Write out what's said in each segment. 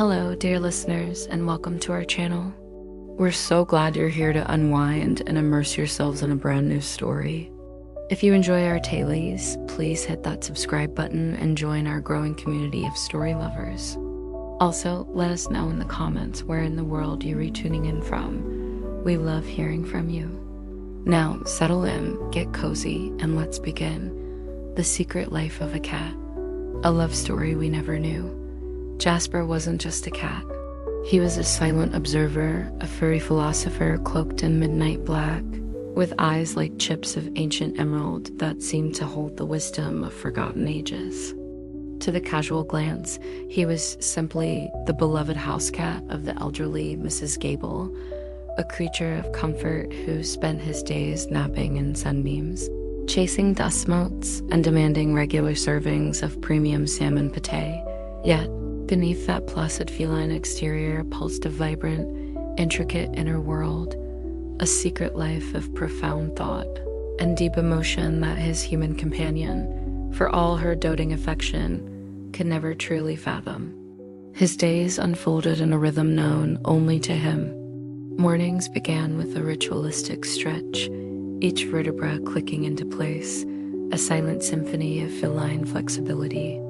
Hello, dear listeners, and welcome to our channel. We're so glad you're here to unwind and immerse yourselves in a brand new story. If you enjoy our tailies, please hit that subscribe button and join our growing community of story lovers. Also, let us know in the comments where in the world you're retuning in from. We love hearing from you. Now, settle in, get cozy, and let's begin. The Secret Life of a Cat, a love story we never knew. Jasper wasn't just a cat. He was a silent observer, a furry philosopher cloaked in midnight black, with eyes like chips of ancient emerald that seemed to hold the wisdom of forgotten ages. To the casual glance, he was simply the beloved house cat of the elderly Mrs. Gable, a creature of comfort who spent his days napping in sunbeams, chasing dust motes and demanding regular servings of premium salmon pate. Yet, beneath that placid feline exterior pulsed a vibrant, intricate inner world, a secret life of profound thought and deep emotion that his human companion, for all her doting affection, could never truly fathom. His days unfolded in a rhythm known only to him. Mornings began with a ritualistic stretch, each vertebra clicking into place, a silent symphony of feline flexibility.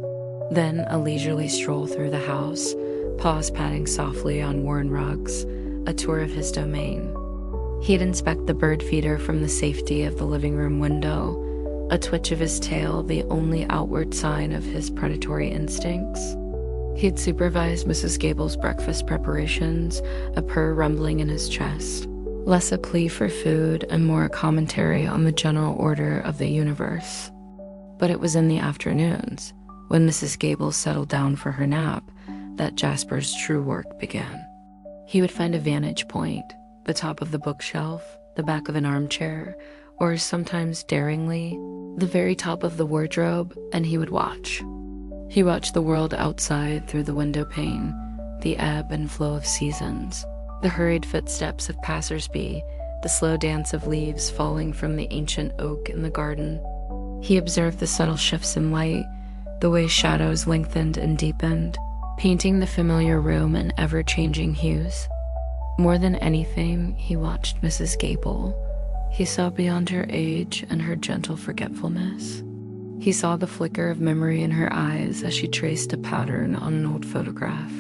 Then a leisurely stroll through the house, paws patting softly on worn rugs, a tour of his domain. He'd inspect the bird feeder from the safety of the living room window, a twitch of his tail the only outward sign of his predatory instincts. He'd supervise Mrs. Gable's breakfast preparations, a purr rumbling in his chest, less a plea for food and more a commentary on the general order of the universe. But it was in the afternoons, when Mrs. Gable settled down for her nap, that Jasper's true work began. He would find a vantage point, the top of the bookshelf, the back of an armchair, or sometimes daringly, the very top of the wardrobe, and he would watch. He watched the world outside through the window pane, the ebb and flow of seasons, the hurried footsteps of passers-by, the slow dance of leaves falling from the ancient oak in the garden. He observed the subtle shifts in light, the way shadows lengthened and deepened, painting the familiar room in ever-changing hues. More than anything, he watched Mrs. Gable. He saw beyond her age and her gentle forgetfulness. He saw the flicker of memory in her eyes as she traced a pattern on an old photograph,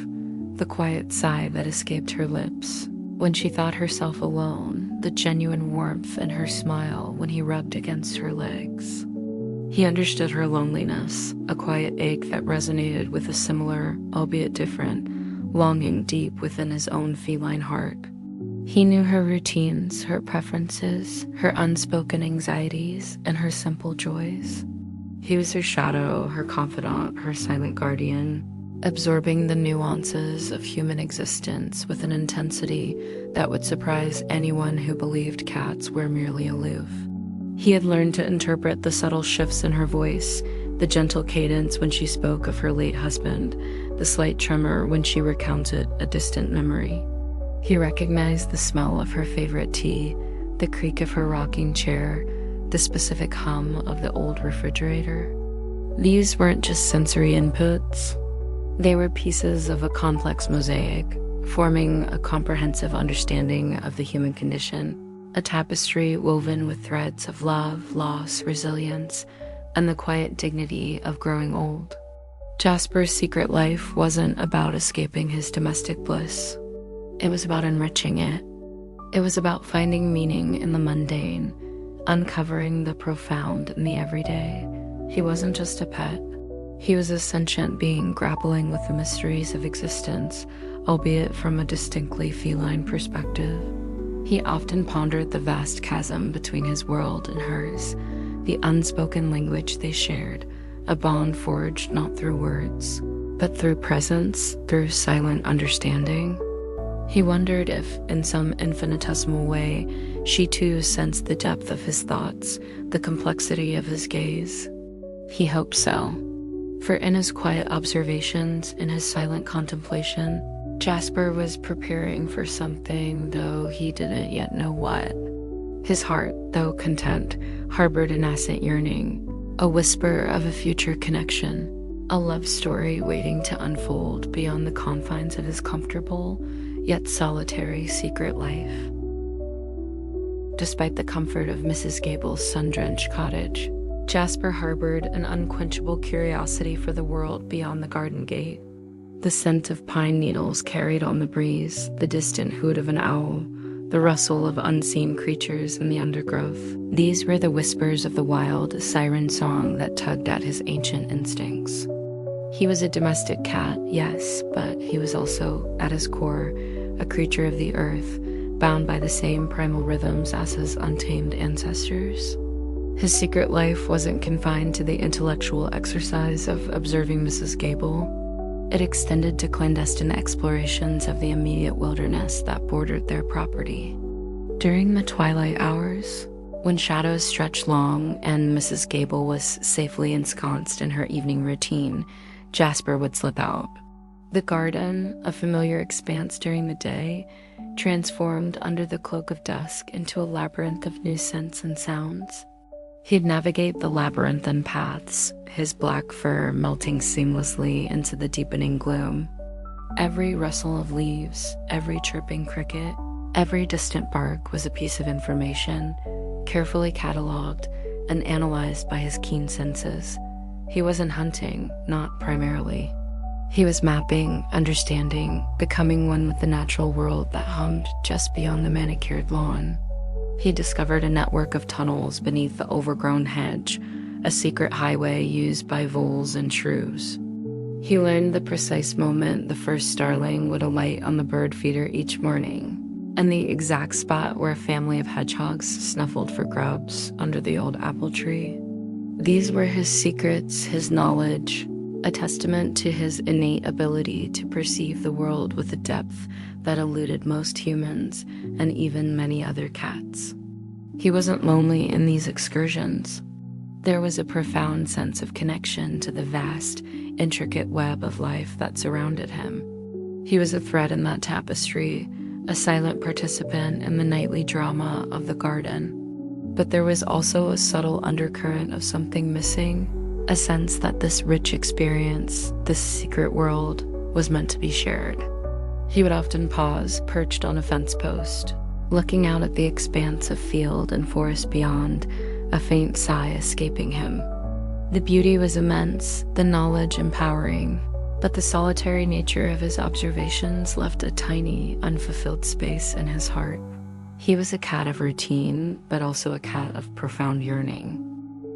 the quiet sigh that escaped her lips when she thought herself alone, the genuine warmth in her smile when he rubbed against her legs. He understood her loneliness, a quiet ache that resonated with a similar, albeit different, longing deep within his own feline heart. He knew her routines, her preferences, her unspoken anxieties, and her simple joys. He was her shadow, her confidant, her silent guardian, absorbing the nuances of human existence with an intensity that would surprise anyone who believed cats were merely aloof. He had learned to interpret the subtle shifts in her voice, the gentle cadence when she spoke of her late husband, the slight tremor when she recounted a distant memory. He recognized the smell of her favorite tea, the creak of her rocking chair, the specific hum of the old refrigerator. These weren't just sensory inputs. They were pieces of a complex mosaic, forming a comprehensive understanding of the human condition. A tapestry woven with threads of love, loss, resilience, and the quiet dignity of growing old. Jasper's secret life wasn't about escaping his domestic bliss. It was about enriching it. It was about finding meaning in the mundane, uncovering the profound in the everyday. He wasn't just a pet. He was a sentient being grappling with the mysteries of existence, albeit from a distinctly feline perspective. He often pondered the vast chasm between his world and hers, the unspoken language they shared, a bond forged not through words, but through presence, through silent understanding. He wondered if, in some infinitesimal way, she too sensed the depth of his thoughts, the complexity of his gaze. He hoped so, for in his quiet observations, in his silent contemplation, Jasper was preparing for something, though he didn't yet know what. His heart, though content, harbored a nascent yearning, a whisper of a future connection, a love story waiting to unfold beyond the confines of his comfortable, yet solitary secret life. Despite the comfort of Mrs. Gable's sun-drenched cottage, Jasper harbored an unquenchable curiosity for the world beyond the garden gate. The scent of pine needles carried on the breeze, the distant hoot of an owl, the rustle of unseen creatures in the undergrowth. These were the whispers of the wild, siren song that tugged at his ancient instincts. He was a domestic cat, yes, but he was also, at his core, a creature of the earth, bound by the same primal rhythms as his untamed ancestors. His secret life wasn't confined to the intellectual exercise of observing Mrs. Gable. It extended to clandestine explorations of the immediate wilderness that bordered their property. During the twilight hours, when shadows stretched long and Mrs. Gable was safely ensconced in her evening routine, Jasper would slip out. The garden, a familiar expanse during the day, transformed under the cloak of dusk into a labyrinth of new scents and sounds. He'd navigate the labyrinthine paths, his black fur melting seamlessly into the deepening gloom. Every rustle of leaves, every chirping cricket, every distant bark was a piece of information, carefully cataloged and analyzed by his keen senses. He wasn't hunting, not primarily. He was mapping, understanding, becoming one with the natural world that hummed just beyond the manicured lawn. He discovered a network of tunnels beneath the overgrown hedge, a secret highway used by voles and shrews. He learned the precise moment the first starling would alight on the bird feeder each morning, and the exact spot where a family of hedgehogs snuffled for grubs under the old apple tree. These were his secrets, his knowledge, a testament to his innate ability to perceive the world with a depth that eluded most humans and even many other cats. He wasn't lonely in these excursions. There was a profound sense of connection to the vast, intricate web of life that surrounded him. He was a thread in that tapestry, a silent participant in the nightly drama of the garden. But there was also a subtle undercurrent of something missing, a sense that this rich experience, this secret world, was meant to be shared. He would often pause, perched on a fence post, looking out at the expanse of field and forest beyond, a faint sigh escaping him. The beauty was immense, the knowledge empowering, but the solitary nature of his observations left a tiny, unfulfilled space in his heart. He was a cat of routine, but also a cat of profound yearning.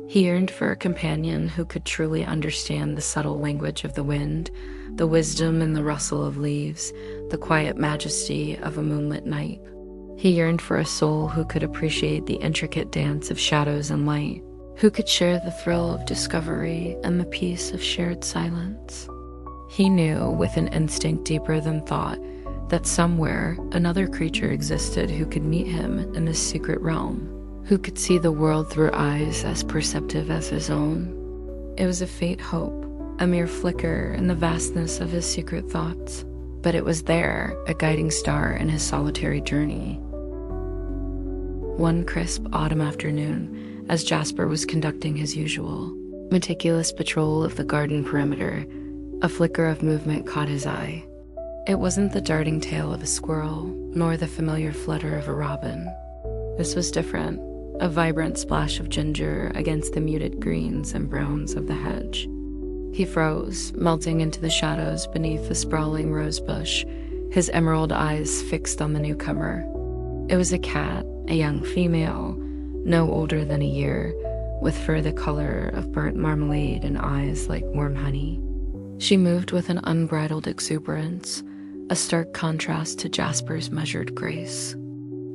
He yearned for a companion who could truly understand the subtle language of the wind, the wisdom in the rustle of leaves, the quiet majesty of a moonlit night. He yearned for a soul who could appreciate the intricate dance of shadows and light, who could share the thrill of discovery and the peace of shared silence. He knew, with an instinct deeper than thought, that somewhere another creature existed who could meet him in this secret realm, who could see the world through eyes as perceptive as his own. It was a faint hope, a mere flicker in the vastness of his secret thoughts, but it was there, a guiding star in his solitary journey. One crisp autumn afternoon, as Jasper was conducting his usual, meticulous patrol of the garden perimeter, a flicker of movement caught his eye. It wasn't the darting tail of a squirrel, nor the familiar flutter of a robin. This was different, a vibrant splash of ginger against the muted greens and browns of the hedge. He froze, melting into the shadows beneath the sprawling rose bush, his emerald eyes fixed on the newcomer. It was a cat, a young female, no older than a year, with fur the color of burnt marmalade and eyes like warm honey. She moved with an unbridled exuberance, a stark contrast to Jasper's measured grace.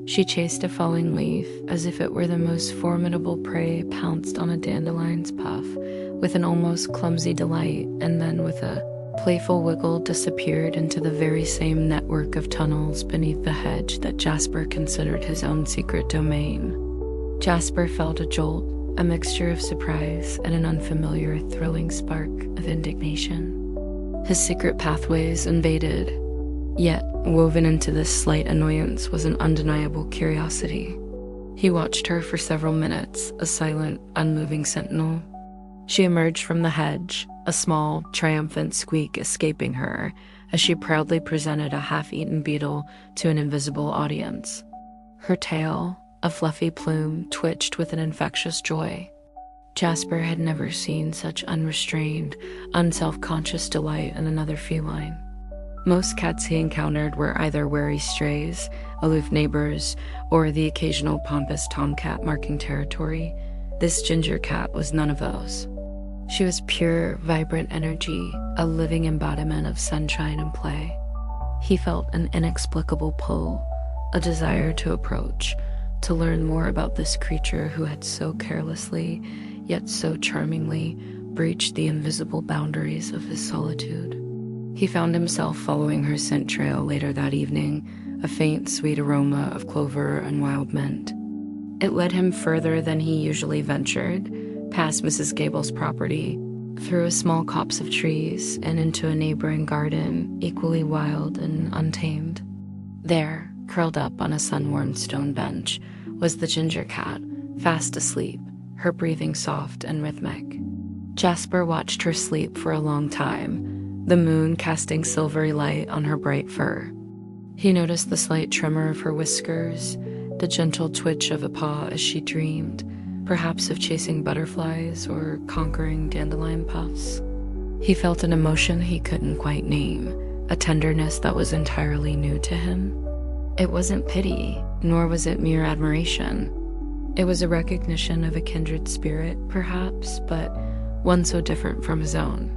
She chased a falling leaf as if it were the most formidable prey, pounced on a dandelion's puff with an almost clumsy delight, and then with a playful wiggle disappeared into the very same network of tunnels beneath the hedge that Jasper considered his own secret domain. Jasper felt a jolt, a mixture of surprise and an unfamiliar, thrilling spark of indignation. His secret pathways invaded, yet woven into this slight annoyance was an undeniable curiosity. He watched her for several minutes, a silent, unmoving sentinel. She emerged from the hedge, a small, triumphant squeak escaping her as she proudly presented a half-eaten beetle to an invisible audience. Her tail, a fluffy plume, twitched with an infectious joy. Jasper had never seen such unrestrained, unself-conscious delight in another feline. Most cats he encountered were either wary strays, aloof neighbors, or the occasional pompous tomcat marking territory. This ginger cat was none of those. She was pure, vibrant energy, a living embodiment of sunshine and play. He felt an inexplicable pull, a desire to approach, to learn more about this creature who had so carelessly, yet so charmingly, breached the invisible boundaries of his solitude. He found himself following her scent trail later that evening, a faint, sweet aroma of clover and wild mint. It led him further than he usually ventured, past Mrs. Gable's property, through a small copse of trees, and into a neighboring garden, equally wild and untamed. There, curled up on a sun-warmed stone bench, was the ginger cat, fast asleep, her breathing soft and rhythmic. Jasper watched her sleep for a long time, the moon casting silvery light on her bright fur. He noticed the slight tremor of her whiskers, the gentle twitch of a paw as she dreamed, perhaps of chasing butterflies or conquering dandelion puffs. He felt an emotion he couldn't quite name, a tenderness that was entirely new to him. It wasn't pity, nor was it mere admiration. It was a recognition of a kindred spirit, perhaps, but one so different from his own.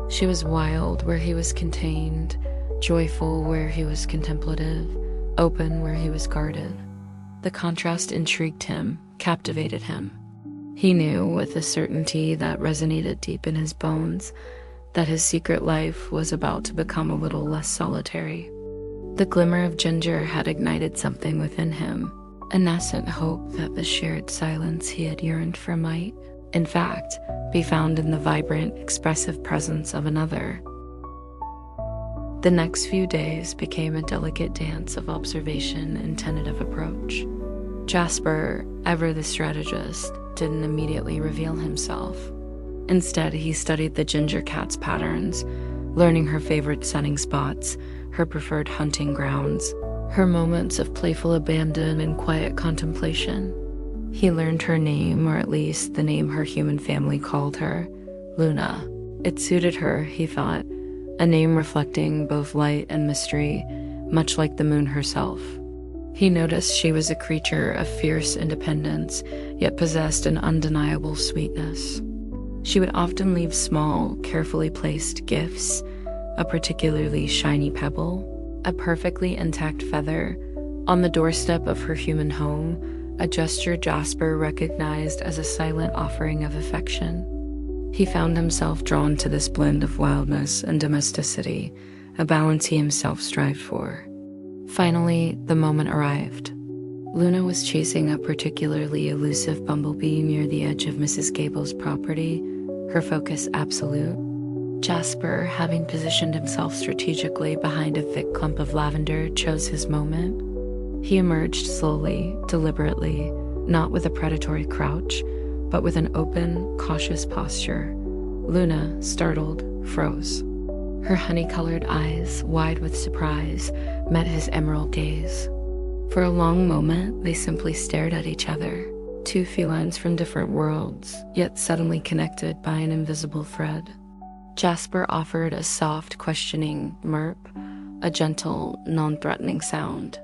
She was wild where he was contained, joyful where he was contemplative, open where he was guarded. The contrast intrigued him, captivated him. He knew, with a certainty that resonated deep in his bones, that his secret life was about to become a little less solitary. The glimmer of ginger had ignited something within him, a nascent hope that the shared silence he had yearned for might, in fact, be found in the vibrant, expressive presence of another. The next few days became a delicate dance of observation and tentative approach. Jasper, ever the strategist, didn't immediately reveal himself. Instead, he studied the ginger cat's patterns, learning her favorite sunning spots, her preferred hunting grounds, her moments of playful abandon and quiet contemplation. He learned her name, or at least the name her human family called her, Luna. It suited her, he thought, a name reflecting both light and mystery, much like the moon herself. He noticed she was a creature of fierce independence, yet possessed an undeniable sweetness. She would often leave small, carefully placed gifts, a particularly shiny pebble, a perfectly intact feather, on the doorstep of her human home, a gesture Jasper recognized as a silent offering of affection. He found himself drawn to this blend of wildness and domesticity, a balance he himself strived for. Finally, the moment arrived. Luna was chasing a particularly elusive bumblebee near the edge of Mrs. Gable's property, her focus absolute. Jasper, having positioned himself strategically behind a thick clump of lavender, chose his moment. He emerged slowly, deliberately, not with a predatory crouch, but with an open, cautious posture. Luna, startled, froze. Her honey-colored eyes, wide with surprise, met his emerald gaze. For a long moment, they simply stared at each other, two felines from different worlds, yet suddenly connected by an invisible thread. Jasper offered a soft, questioning merp, a gentle, non-threatening sound.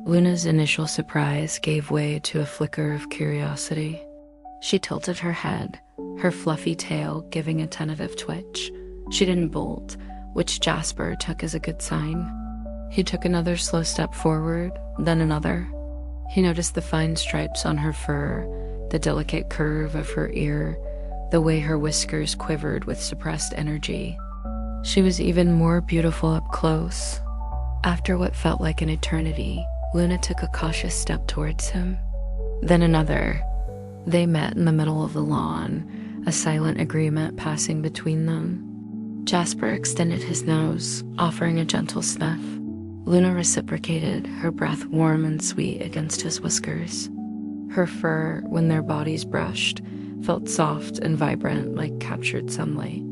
Luna's initial surprise gave way to a flicker of curiosity. She tilted her head, her fluffy tail giving a tentative twitch. She didn't bolt, which Jasper took as a good sign. He took another slow step forward, then another. He noticed the fine stripes on her fur, the delicate curve of her ear, the way her whiskers quivered with suppressed energy. She was even more beautiful up close. After what felt like an eternity, Luna took a cautious step towards him. Then another. They met in the middle of the lawn, a silent agreement passing between them. Jasper extended his nose, offering a gentle sniff. Luna reciprocated, her breath warm and sweet against his whiskers. Her fur, when their bodies brushed, felt soft and vibrant like captured sunlight.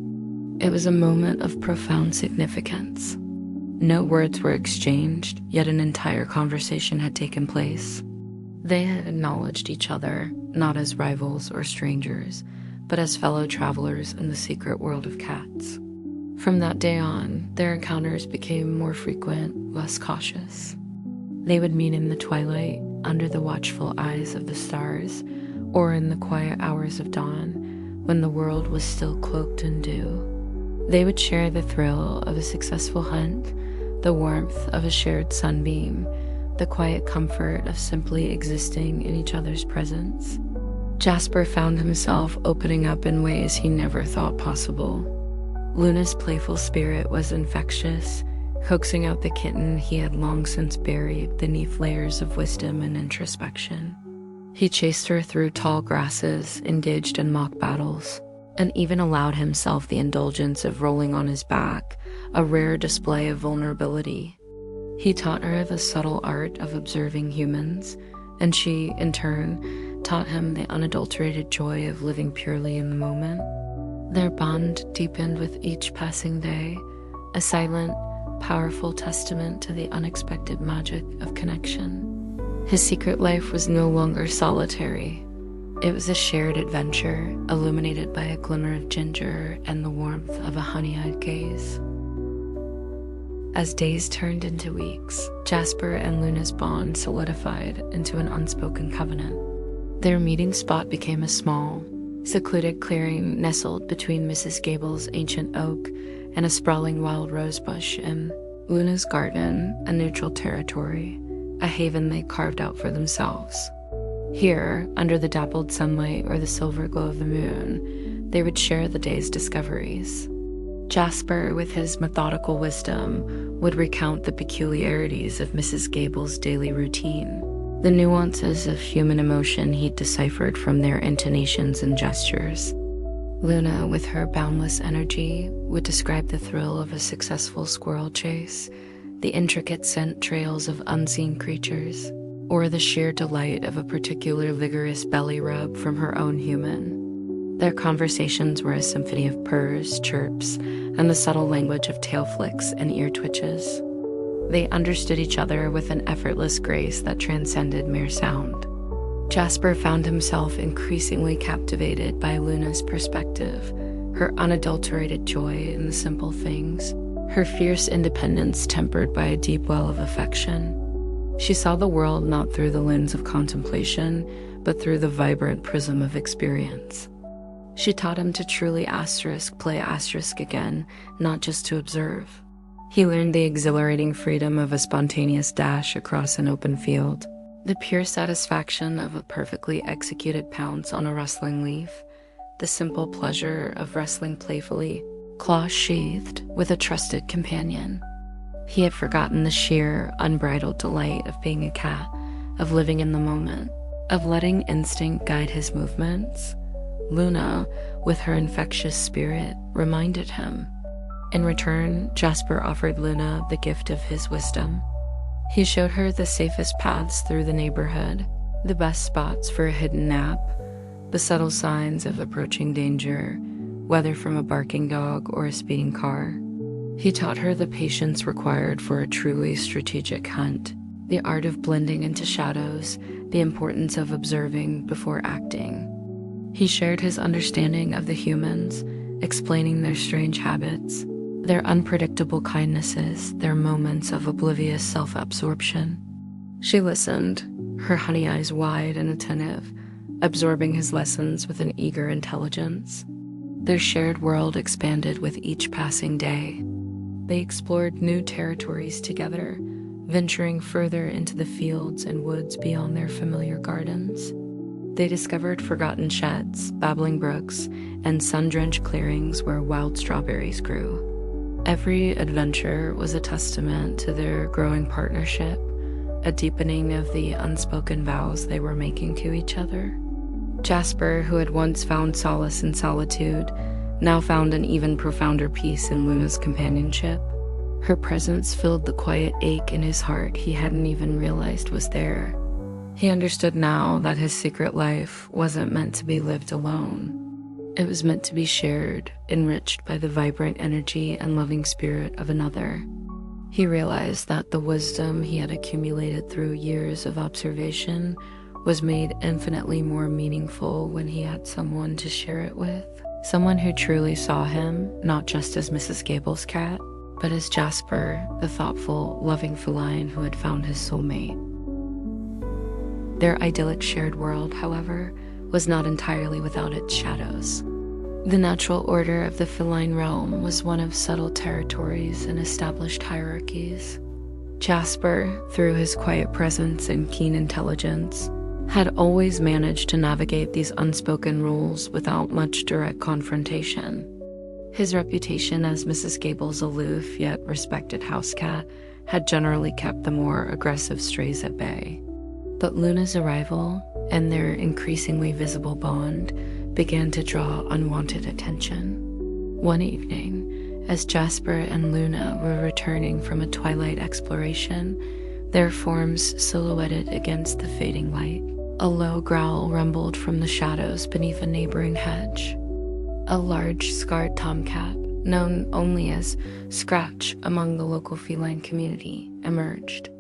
It was a moment of profound significance. No words were exchanged, yet an entire conversation had taken place. They had acknowledged each other, not as rivals or strangers, but as fellow travelers in the secret world of cats. From that day on, their encounters became more frequent, less cautious. They would meet in the twilight, under the watchful eyes of the stars, or in the quiet hours of dawn, when the world was still cloaked in dew. They would share the thrill of a successful hunt, the warmth of a shared sunbeam, the quiet comfort of simply existing in each other's presence. Jasper found himself opening up in ways he never thought possible. Luna's playful spirit was infectious, coaxing out the kitten he had long since buried beneath layers of wisdom and introspection. He chased her through tall grasses, engaged in mock battles, and even allowed himself the indulgence of rolling on his back, a rare display of vulnerability. He taught her the subtle art of observing humans, and she, in turn, taught him the unadulterated joy of living purely in the moment. Their bond deepened with each passing day, a silent, powerful testament to the unexpected magic of connection. His secret life was no longer solitary. It was a shared adventure, illuminated by a glimmer of ginger and the warmth of a honey-eyed gaze. As days turned into weeks, Jasper and Luna's bond solidified into an unspoken covenant. Their meeting spot became a small, secluded clearing nestled between Mrs. Gable's ancient oak and a sprawling wild rosebush in Luna's garden, a neutral territory, a haven they carved out for themselves. Here, under the dappled sunlight or the silver glow of the moon, they would share the day's discoveries. Jasper, with his methodical wisdom, would recount the peculiarities of Mrs. Gable's daily routine, the nuances of human emotion he'd deciphered from their intonations and gestures. Luna, with her boundless energy, would describe the thrill of a successful squirrel chase, the intricate scent trails of unseen creatures, or the sheer delight of a particular vigorous belly rub from her own human. Their conversations were a symphony of purrs, chirps, and the subtle language of tail flicks and ear twitches. They understood each other with an effortless grace that transcended mere sound. Jasper found himself increasingly captivated by Luna's perspective, her unadulterated joy in the simple things, her fierce independence tempered by a deep well of affection. She saw the world not through the lens of contemplation, but through the vibrant prism of experience. She taught him to truly play asterisk again, not just to observe. He learned the exhilarating freedom of a spontaneous dash across an open field, the pure satisfaction of a perfectly executed pounce on a rustling leaf, the simple pleasure of wrestling playfully, claws sheathed, with a trusted companion. He had forgotten the sheer, unbridled delight of being a cat, of living in the moment, of letting instinct guide his movements. Luna, with her infectious spirit, reminded him. In return, Jasper offered Luna the gift of his wisdom. He showed her the safest paths through the neighborhood, the best spots for a hidden nap, the subtle signs of approaching danger, whether from a barking dog or a speeding car. He taught her the patience required for a truly strategic hunt, the art of blending into shadows, the importance of observing before acting. He shared his understanding of the humans, explaining their strange habits, their unpredictable kindnesses, their moments of oblivious self-absorption. She listened, her honey eyes wide and attentive, absorbing his lessons with an eager intelligence. Their shared world expanded with each passing day. They explored new territories together, venturing further into the fields and woods beyond their familiar gardens. They discovered forgotten sheds, babbling brooks, and sun-drenched clearings where wild strawberries grew. Every adventure was a testament to their growing partnership, a deepening of the unspoken vows they were making to each other. Jasper, who had once found solace in solitude, now found an even profounder peace in Luna's companionship. Her presence filled the quiet ache in his heart he hadn't even realized was there. He understood now that his secret life wasn't meant to be lived alone. It was meant to be shared, enriched by the vibrant energy and loving spirit of another. He realized that the wisdom he had accumulated through years of observation was made infinitely more meaningful when he had someone to share it with. Someone who truly saw him, not just as Mrs. Gable's cat, but as Jasper, the thoughtful, loving feline who had found his soulmate. Their idyllic shared world, however, was not entirely without its shadows. The natural order of the feline realm was one of subtle territories and established hierarchies. Jasper, through his quiet presence and keen intelligence, had always managed to navigate these unspoken rules without much direct confrontation. His reputation as Mrs. Gable's aloof yet respected house cat had generally kept the more aggressive strays at bay. But Luna's arrival and their increasingly visible bond began to draw unwanted attention. One evening, as Jasper and Luna were returning from a twilight exploration, their forms silhouetted against the fading light. A low growl rumbled from the shadows beneath a neighboring hedge. A large, scarred tomcat, known only as Scratch among the local feline community, emerged.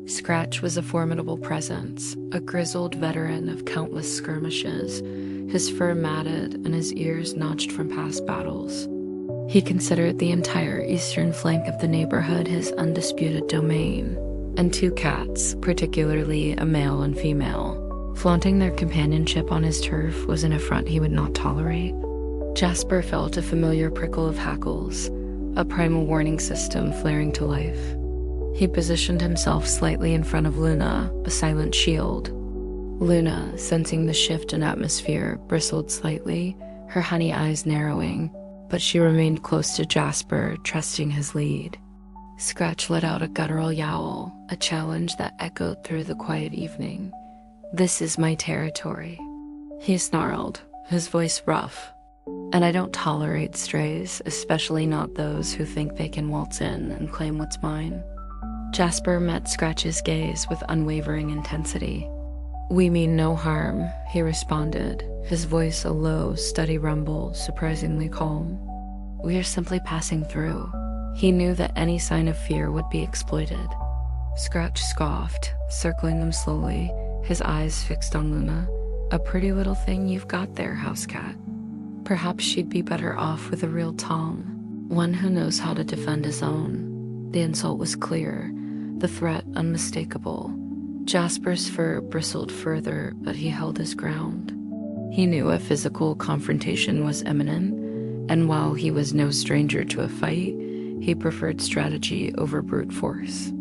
Scratch was a formidable presence, a grizzled veteran of countless skirmishes, his fur matted and his ears notched from past battles. He considered the entire eastern flank of the neighborhood his undisputed domain, and two cats, particularly a male and female, flaunting their companionship on his turf was an affront he would not tolerate. Jasper felt a familiar prickle of hackles, a primal warning system flaring to life. He positioned himself slightly in front of Luna, a silent shield. Luna, sensing the shift in atmosphere, bristled slightly, her honey eyes narrowing, but she remained close to Jasper, trusting his lead. Scratch let out a guttural yowl, a challenge that echoed through the quiet evening. "This is my territory," he snarled, his voice rough. "And I don't tolerate strays, especially not those who think they can waltz in and claim what's mine." Jasper met Scratch's gaze with unwavering intensity. "We mean no harm," he responded, his voice a low, steady rumble, surprisingly calm. "We are simply passing through." He knew that any sign of fear would be exploited. Scratch scoffed, circling them slowly, his eyes fixed on Luna. "A pretty little thing you've got there, house cat. Perhaps she'd be better off with a real Tom, one who knows how to defend his own." The insult was clear, the threat unmistakable. Jasper's fur bristled further, but he held his ground. He knew a physical confrontation was imminent, and while he was no stranger to a fight, he preferred strategy over brute force.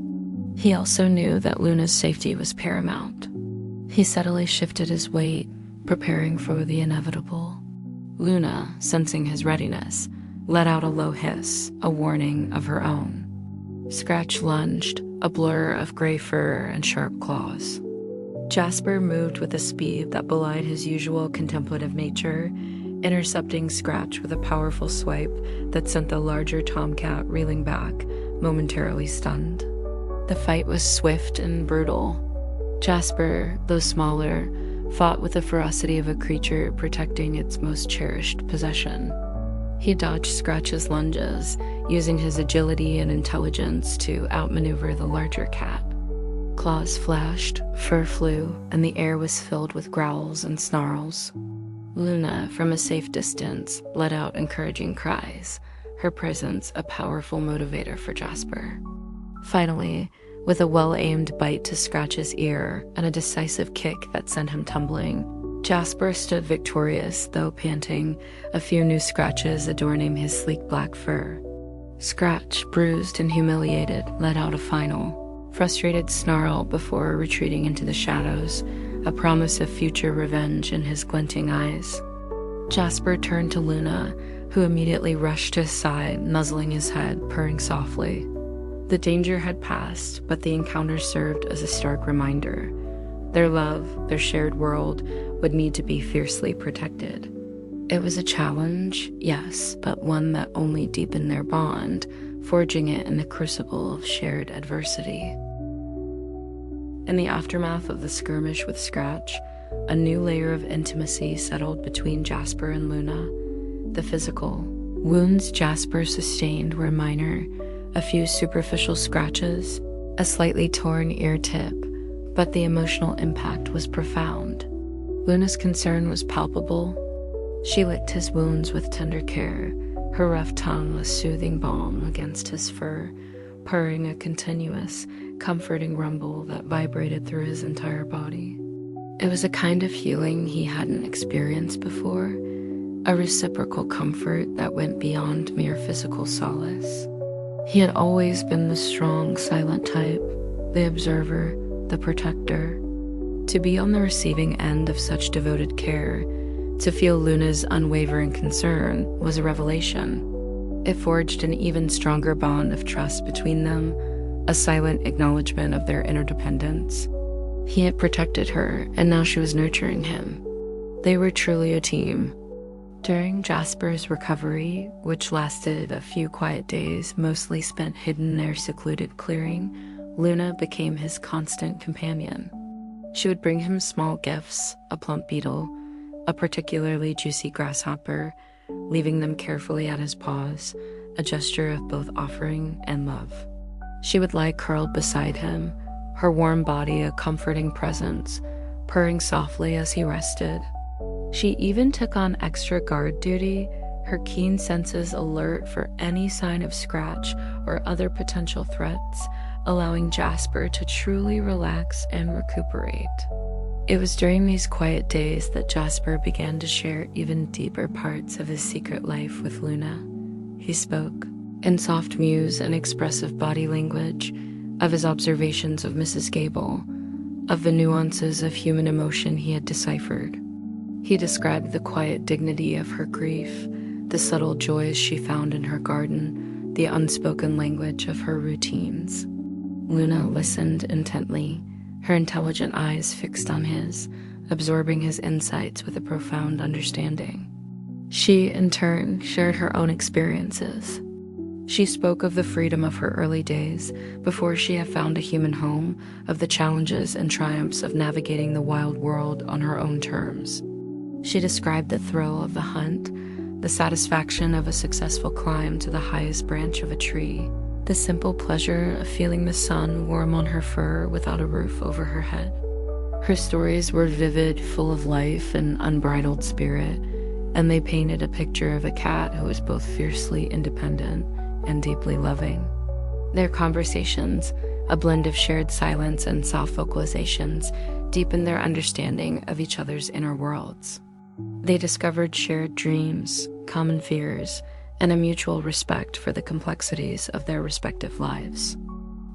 He also knew that Luna's safety was paramount. He subtly shifted his weight, preparing for the inevitable. Luna, sensing his readiness, let out a low hiss, a warning of her own. Scratch lunged, a blur of gray fur and sharp claws. Jasper moved with a speed that belied his usual contemplative nature, intercepting Scratch with a powerful swipe that sent the larger tomcat reeling back, momentarily stunned. The fight was swift and brutal. Jasper, though smaller, fought with the ferocity of a creature protecting its most cherished possession. He dodged Scratch's lunges, using his agility and intelligence to outmaneuver the larger cat. Claws flashed, fur flew, and the air was filled with growls and snarls. Luna, from a safe distance, let out encouraging cries, her presence a powerful motivator for Jasper. Finally, with a well-aimed bite to Scratch's ear and a decisive kick that sent him tumbling, Jasper stood victorious, though panting, a few new scratches adorning his sleek black fur. Scratch, bruised and humiliated, let out a final, frustrated snarl before retreating into the shadows, a promise of future revenge in his glinting eyes. Jasper turned to Luna, who immediately rushed to his side, nuzzling his head, purring softly. The danger had passed, but the encounter served as a stark reminder. Their love, their shared world, would need to be fiercely protected. It was a challenge, yes, but one that only deepened their bond, forging it in the crucible of shared adversity. In the aftermath of the skirmish with Scratch, a new layer of intimacy settled between Jasper and Luna. The physical wounds Jasper sustained were minor, a few superficial scratches, a slightly torn ear tip, but the emotional impact was profound. Luna's concern was palpable. She licked his wounds with tender care, her rough tongue a soothing balm against his fur, purring a continuous, comforting rumble that vibrated through his entire body. It was a kind of healing he hadn't experienced before, a reciprocal comfort that went beyond mere physical solace. He had always been the strong, silent type, the observer, the protector. To be on the receiving end of such devoted care, to feel Luna's unwavering concern, was a revelation. It forged an even stronger bond of trust between them, a silent acknowledgement of their interdependence. He had protected her, and now she was nurturing him. They were truly a team. During Jasper's recovery, which lasted a few quiet days, mostly spent hidden in their secluded clearing, Luna became his constant companion. She would bring him small gifts, a plump beetle, a particularly juicy grasshopper, leaving them carefully at his paws, a gesture of both offering and love. She would lie curled beside him, her warm body a comforting presence, purring softly as he rested. She even took on extra guard duty, her keen senses alert for any sign of scratch or other potential threats, allowing Jasper to truly relax and recuperate. It was during these quiet days that Jasper began to share even deeper parts of his secret life with Luna. He spoke, in soft muse and expressive body language, of his observations of Mrs. Gable, of the nuances of human emotion he had deciphered. He described the quiet dignity of her grief, the subtle joys she found in her garden, the unspoken language of her routines. Luna listened intently, her intelligent eyes fixed on his, absorbing his insights with a profound understanding. She, in turn, shared her own experiences. She spoke of the freedom of her early days, before she had found a human home, of the challenges and triumphs of navigating the wild world on her own terms. She described the thrill of the hunt, the satisfaction of a successful climb to the highest branch of a tree, the simple pleasure of feeling the sun warm on her fur without a roof over her head. Her stories were vivid, full of life and unbridled spirit, and they painted a picture of a cat who was both fiercely independent and deeply loving. Their conversations, a blend of shared silence and soft vocalizations, deepened their understanding of each other's inner worlds. They discovered shared dreams, common fears, and a mutual respect for the complexities of their respective lives.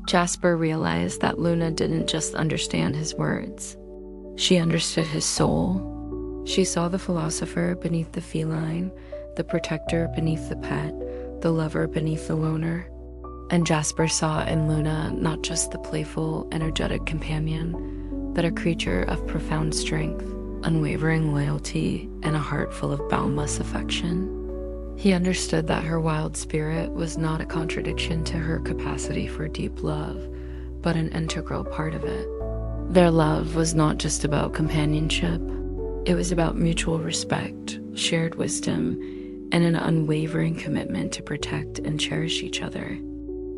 Jasper realized that Luna didn't just understand his words. She understood his soul. She saw the philosopher beneath the feline, the protector beneath the pet, the lover beneath the loner. And Jasper saw in Luna not just the playful, energetic companion, but a creature of profound strength, unwavering loyalty, and a heart full of boundless affection. He understood that her wild spirit was not a contradiction to her capacity for deep love, but an integral part of it. Their love was not just about companionship. It was about mutual respect, shared wisdom, and an unwavering commitment to protect and cherish each other.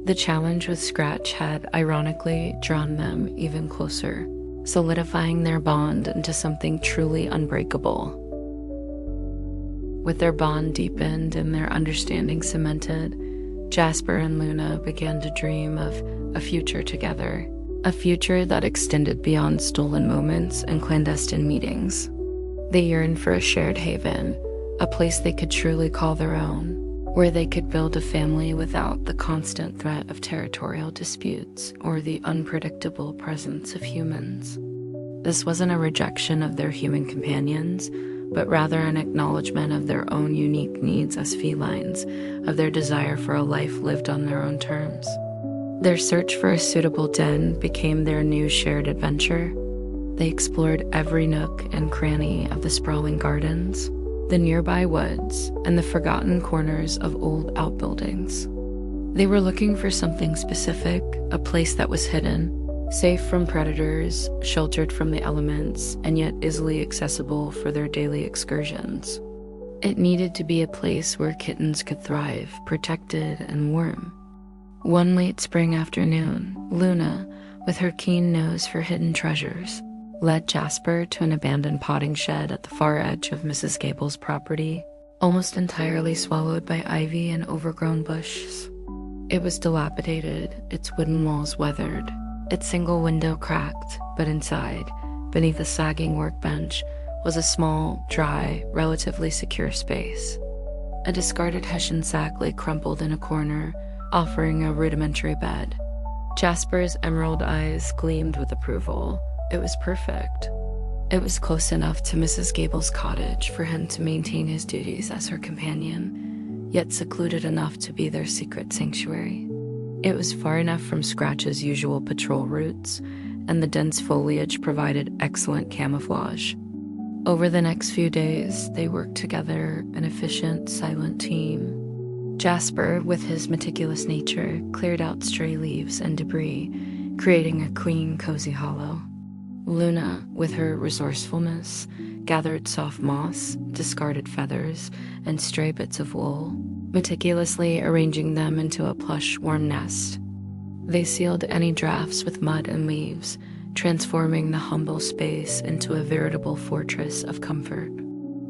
The challenge with Scratch had, ironically, drawn them even closer, solidifying their bond into something truly unbreakable. With their bond deepened and their understanding cemented, Jasper and Luna began to dream of a future together, a future that extended beyond stolen moments and clandestine meetings. They yearned for a shared haven, a place they could truly call their own, where they could build a family without the constant threat of territorial disputes or the unpredictable presence of humans. This wasn't a rejection of their human companions, but rather an acknowledgement of their own unique needs as felines, of their desire for a life lived on their own terms. Their search for a suitable den became their new shared adventure. They explored every nook and cranny of the sprawling gardens, the nearby woods, and the forgotten corners of old outbuildings. They were looking for something specific, a place that was hidden, Safe from predators, sheltered from the elements, and yet easily accessible for their daily excursions. It needed to be a place where kittens could thrive, protected and warm. One late spring afternoon, Luna, with her keen nose for hidden treasures, led Jasper to an abandoned potting shed at the far edge of Mrs. Gable's property, almost entirely swallowed by ivy and overgrown bushes. It was dilapidated, its wooden walls weathered, its single window cracked, but inside, beneath a sagging workbench, was a small, dry, relatively secure space. A discarded hessian sack lay crumpled in a corner, offering a rudimentary bed. Jasper's emerald eyes gleamed with approval. It was perfect. It was close enough to Mrs. Gable's cottage for him to maintain his duties as her companion, yet secluded enough to be their secret sanctuary. It was far enough from Scratch's usual patrol routes, and the dense foliage provided excellent camouflage. Over the next few days, they worked together, an efficient, silent team. Jasper, with his meticulous nature, cleared out stray leaves and debris, creating a clean, cozy hollow. Luna, with her resourcefulness, gathered soft moss, discarded feathers, and stray bits of wool, meticulously arranging them into a plush, warm nest. They sealed any drafts with mud and leaves, transforming the humble space into a veritable fortress of comfort.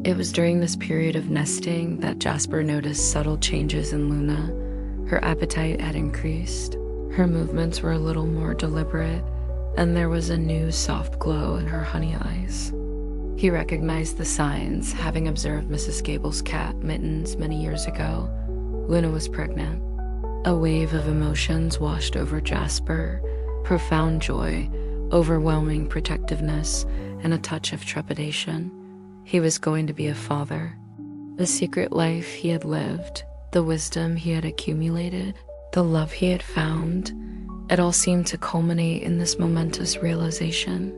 It was during this period of nesting that Jasper noticed subtle changes in Luna. Her appetite had increased, her movements were a little more deliberate, and there was a new soft glow in her honey eyes. He recognized the signs, having observed Mrs. Gable's cat, Mittens, many years ago. Luna was pregnant. A wave of emotions washed over Jasper, profound joy, overwhelming protectiveness, and a touch of trepidation. He was going to be a father. The secret life he had lived, the wisdom he had accumulated, the love he had found, it all seemed to culminate in this momentous realization.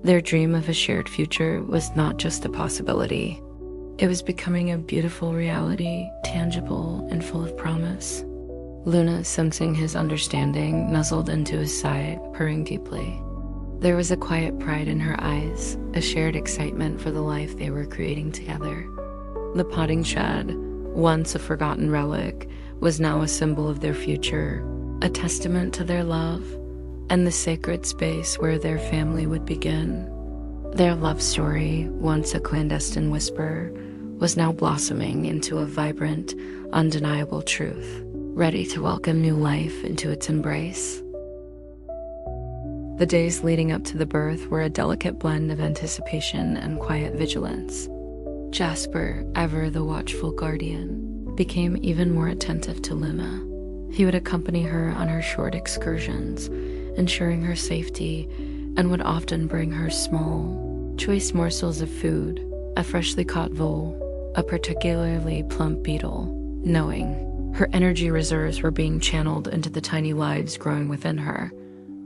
Their dream of a shared future was not just a possibility. It was becoming a beautiful reality, tangible and full of promise. Luna, sensing his understanding, nuzzled into his side, purring deeply. There was a quiet pride in her eyes, a shared excitement for the life they were creating together. The potting shed, once a forgotten relic, was now a symbol of their future, a testament to their love, and the sacred space where their family would begin. Their love story, once a clandestine whisper, was now blossoming into a vibrant, undeniable truth, ready to welcome new life into its embrace. The days leading up to the birth were a delicate blend of anticipation and quiet vigilance. Jasper, ever the watchful guardian, became even more attentive to Luna. He would accompany her on her short excursions, ensuring her safety, and would often bring her small, choice morsels of food, a freshly caught vole, a particularly plump beetle, knowing her energy reserves were being channeled into the tiny lives growing within her.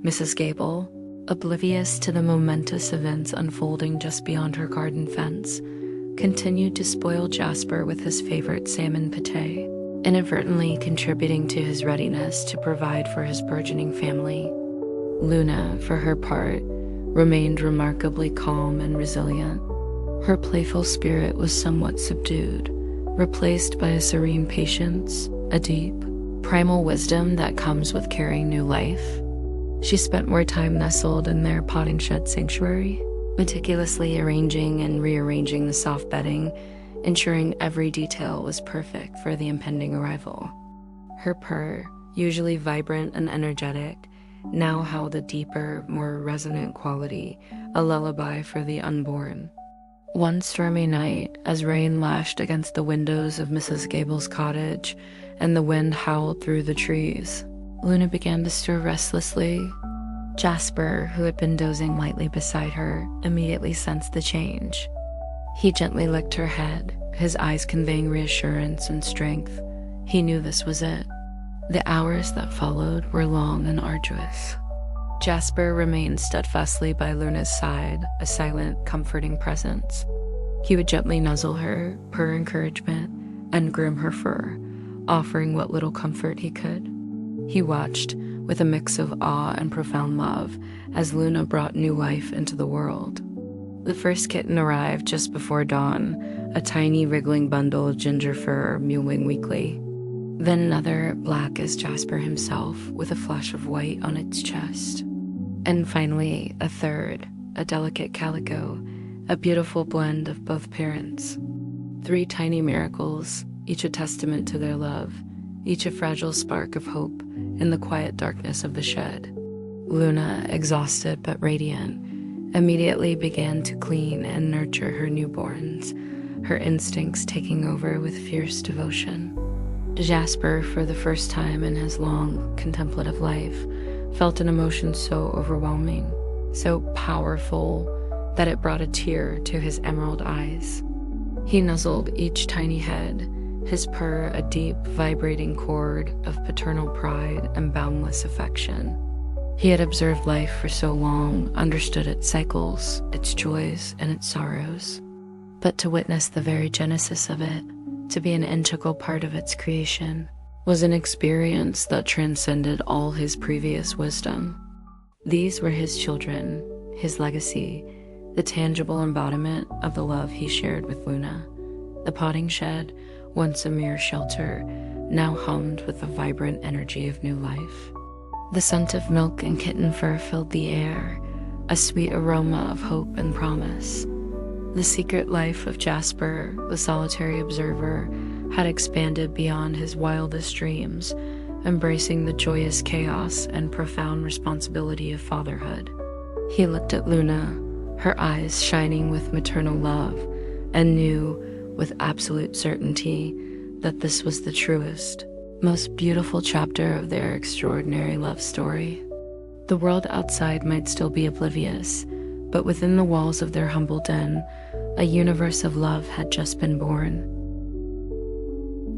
Mrs. Gable, oblivious to the momentous events unfolding just beyond her garden fence, continued to spoil Jasper with his favorite salmon pâté, inadvertently contributing to his readiness to provide for his burgeoning family. Luna, for her part, remained remarkably calm and resilient. Her playful spirit was somewhat subdued, replaced by a serene patience, a deep, primal wisdom that comes with carrying new life. She spent more time nestled in their potting shed sanctuary, meticulously arranging and rearranging the soft bedding, ensuring every detail was perfect for the impending arrival. Her purr, usually vibrant and energetic, now held a deeper, more resonant quality, a lullaby for the unborn. One stormy night, as rain lashed against the windows of Mrs. Gable's cottage and the wind howled through the trees, Luna began to stir restlessly. Jasper, who had been dozing lightly beside her, immediately sensed the change. He gently licked her head, his eyes conveying reassurance and strength. He knew this was it. The hours that followed were long and arduous. Jasper remained steadfastly by Luna's side, a silent, comforting presence. He would gently nuzzle her, purr encouragement, and groom her fur, offering what little comfort he could. He watched with a mix of awe and profound love as Luna brought new life into the world. The first kitten arrived just before dawn, a tiny wriggling bundle of ginger fur mewing weakly. Then another, black as Jasper himself, with a flash of white on its chest. And finally, a third, a delicate calico, a beautiful blend of both parents. 3 tiny miracles, each a testament to their love, each a fragile spark of hope in the quiet darkness of the shed. Luna, exhausted but radiant, immediately began to clean and nurture her newborns, her instincts taking over with fierce devotion. Jasper, for the first time in his long, contemplative life, felt an emotion so overwhelming, so powerful, that it brought a tear to his emerald eyes. He nuzzled each tiny head, his purr a deep, vibrating chord of paternal pride and boundless affection. He had observed life for so long, understood its cycles, its joys, and its sorrows. But to witness the very genesis of it, to be an integral part of its creation, was an experience that transcended all his previous wisdom. These were his children, his legacy, the tangible embodiment of the love he shared with Luna. The potting shed, once a mere shelter, now hummed with the vibrant energy of new life. The scent of milk and kitten fur filled the air, a sweet aroma of hope and promise. The secret life of Jasper, the solitary observer, had expanded beyond his wildest dreams, embracing the joyous chaos and profound responsibility of fatherhood. He looked at Luna, her eyes shining with maternal love, and knew with absolute certainty that this was the truest, most beautiful chapter of their extraordinary love story. The world outside might still be oblivious, but within the walls of their humble den, a universe of love had just been born.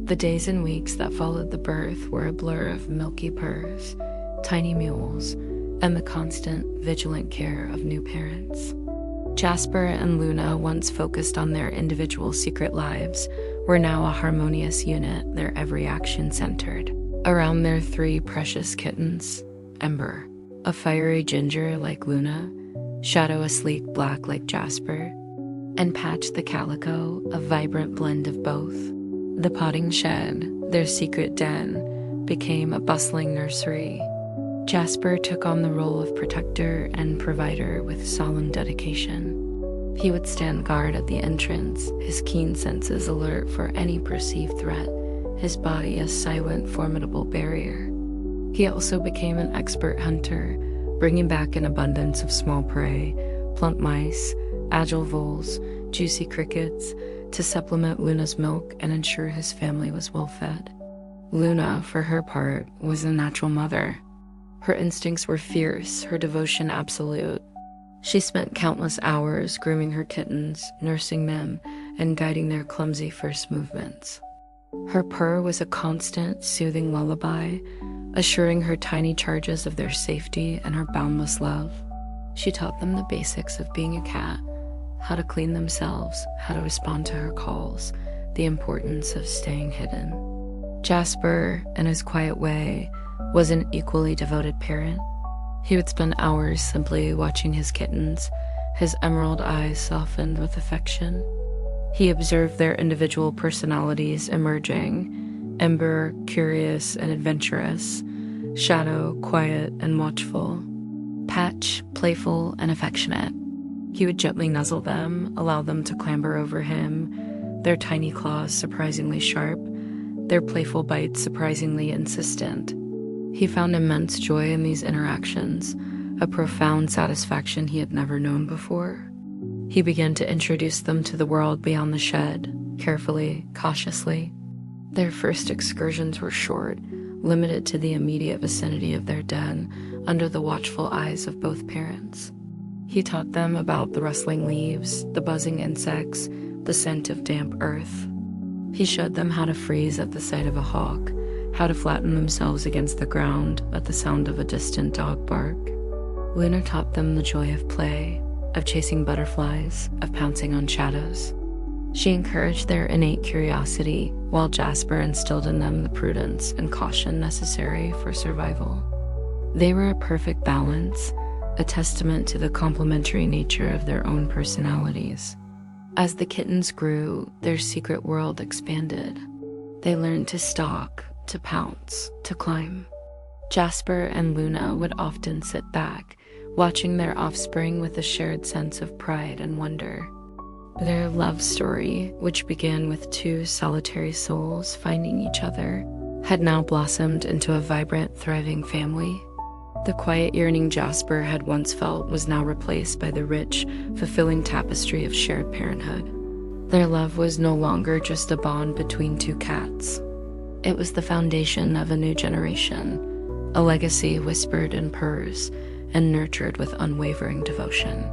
The days and weeks that followed the birth were a blur of milky purrs, tiny mules, and the constant, vigilant care of new parents. Jasper and Luna, once focused on their individual secret lives, were now a harmonious unit, their every action centered around their 3 precious kittens: Ember, a fiery ginger like Luna, Shadow, a sleek black like Jasper, and Patch the calico, a vibrant blend of both. The potting shed, their secret den, became a bustling nursery. Jasper took on the role of protector and provider with solemn dedication. He would stand guard at the entrance, his keen senses alert for any perceived threat, his body a silent, formidable barrier. He also became an expert hunter, bringing back an abundance of small prey, plump mice, agile voles, juicy crickets, to supplement Luna's milk and ensure his family was well fed. Luna, for her part, was a natural mother. Her instincts were fierce, her devotion absolute. She spent countless hours grooming her kittens, nursing them, and guiding their clumsy first movements. Her purr was a constant, soothing lullaby, assuring her tiny charges of their safety and her boundless love. She taught them the basics of being a cat, how to clean themselves, how to respond to her calls, the importance of staying hidden. Jasper, in his quiet way, was an equally devoted parent. He would spend hours simply watching his kittens, his emerald eyes softened with affection. He observed their individual personalities emerging: Ember, curious and adventurous; Shadow, quiet and watchful; Patch, playful and affectionate. He would gently nuzzle them, allow them to clamber over him, their tiny claws surprisingly sharp, their playful bites surprisingly insistent. He found immense joy in these interactions, a profound satisfaction he had never known before. He began to introduce them to the world beyond the shed, carefully, cautiously. Their first excursions were short, limited to the immediate vicinity of their den, under the watchful eyes of both parents. He taught them about the rustling leaves, the buzzing insects, the scent of damp earth. He showed them how to freeze at the sight of a hawk, how to flatten themselves against the ground at the sound of a distant dog bark. Luna taught them the joy of play, of chasing butterflies, of pouncing on shadows. She encouraged their innate curiosity, while Jasper instilled in them the prudence and caution necessary for survival. They were a perfect balance, a testament to the complementary nature of their own personalities. As the kittens grew, their secret world expanded. They learned to stalk, to pounce, to climb. Jasper and Luna would often sit back, watching their offspring with a shared sense of pride and wonder. Their love story, which began with two solitary souls finding each other, had now blossomed into a vibrant, thriving family. The quiet yearning Jasper had once felt was now replaced by the rich, fulfilling tapestry of shared parenthood. Their love was no longer just a bond between two cats. It was the foundation of a new generation, a legacy whispered in purrs and nurtured with unwavering devotion.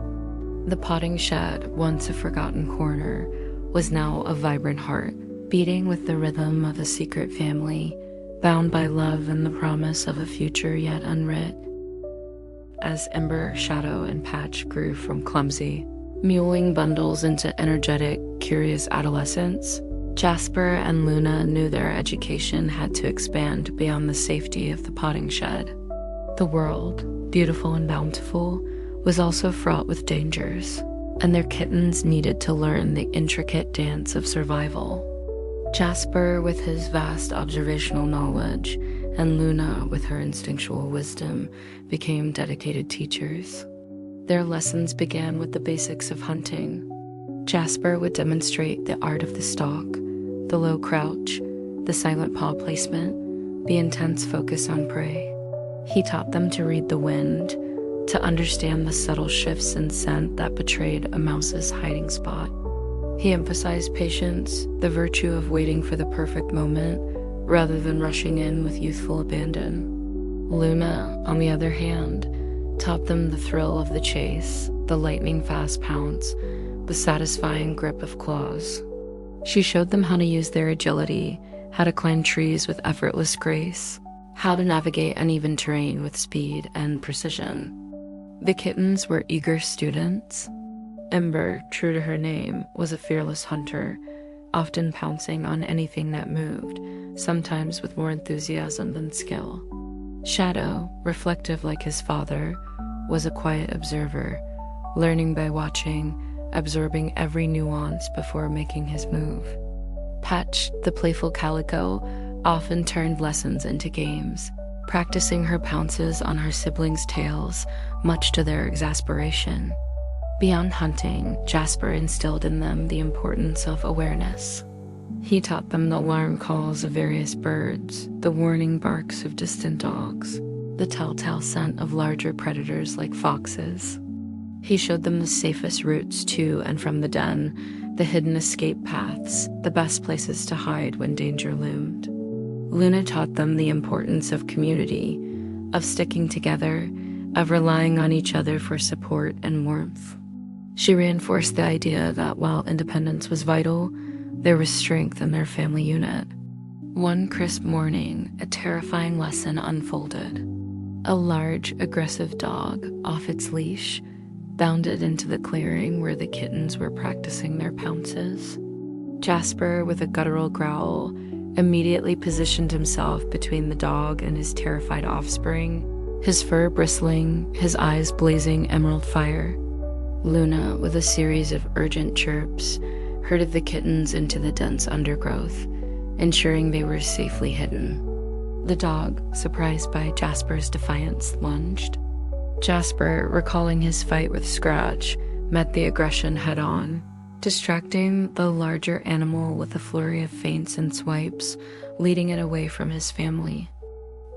The potting shed, once a forgotten corner, was now a vibrant heart, beating with the rhythm of a secret family, bound by love and the promise of a future yet unwrit. As Ember, Shadow, and Patch grew from clumsy, mewling bundles into energetic, curious adolescents, Jasper and Luna knew their education had to expand beyond the safety of the potting shed. The world, beautiful and bountiful, was also fraught with dangers, and their kittens needed to learn the intricate dance of survival. Jasper with his vast observational knowledge, and Luna with her instinctual wisdom, became dedicated teachers. Their lessons began with the basics of hunting. Jasper would demonstrate the art of the stalk, the low crouch, the silent paw placement, the intense focus on prey. He taught them to read the wind, to understand the subtle shifts in scent that betrayed a mouse's hiding spot. He emphasized patience, the virtue of waiting for the perfect moment, rather than rushing in with youthful abandon. Luna, on the other hand, taught them the thrill of the chase, the lightning-fast pounce, the satisfying grip of claws. She showed them how to use their agility, how to climb trees with effortless grace, how to navigate uneven terrain with speed and precision. The kittens were eager students. Ember, true to her name, was a fearless hunter, often pouncing on anything that moved, sometimes with more enthusiasm than skill. Shadow, reflective like his father, was a quiet observer, learning by watching, absorbing every nuance before making his move. Patch, the playful calico, often turned lessons into games, practicing her pounces on her siblings' tails, much to their exasperation. Beyond hunting, Jasper instilled in them the importance of awareness. He taught them the alarm calls of various birds, the warning barks of distant dogs, the telltale scent of larger predators like foxes. He showed them the safest routes to and from the den, the hidden escape paths, the best places to hide when danger loomed. Luna taught them the importance of community, of sticking together, of relying on each other for support and warmth. She reinforced the idea that while independence was vital, there was strength in their family unit. One crisp morning, a terrifying lesson unfolded. A large, aggressive dog, off its leash, bounded into the clearing where the kittens were practicing their pounces. Jasper, with a guttural growl, immediately positioned himself between the dog and his terrified offspring, his fur bristling, his eyes blazing emerald fire. Luna, with a series of urgent chirps, herded the kittens into the dense undergrowth, ensuring they were safely hidden. The dog, surprised by Jasper's defiance, lunged. Jasper, recalling his fight with Scratch, met the aggression head-on, distracting the larger animal with a flurry of feints and swipes, leading it away from his family.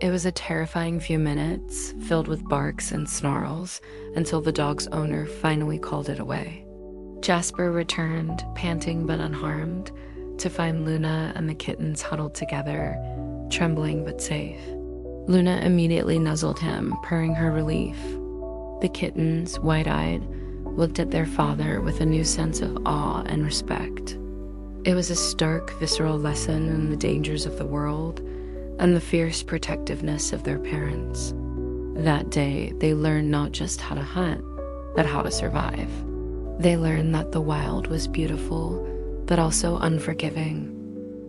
It was a terrifying few minutes, filled with barks and snarls, until the dog's owner finally called it away. Jasper returned, panting but unharmed, to find Luna and the kittens huddled together, trembling but safe. Luna immediately nuzzled him, purring her relief. The kittens, wide-eyed, looked at their father with a new sense of awe and respect. It was a stark, visceral lesson in the dangers of the world and the fierce protectiveness of their parents. That day, they learned not just how to hunt, but how to survive. They learned that the wild was beautiful, but also unforgiving.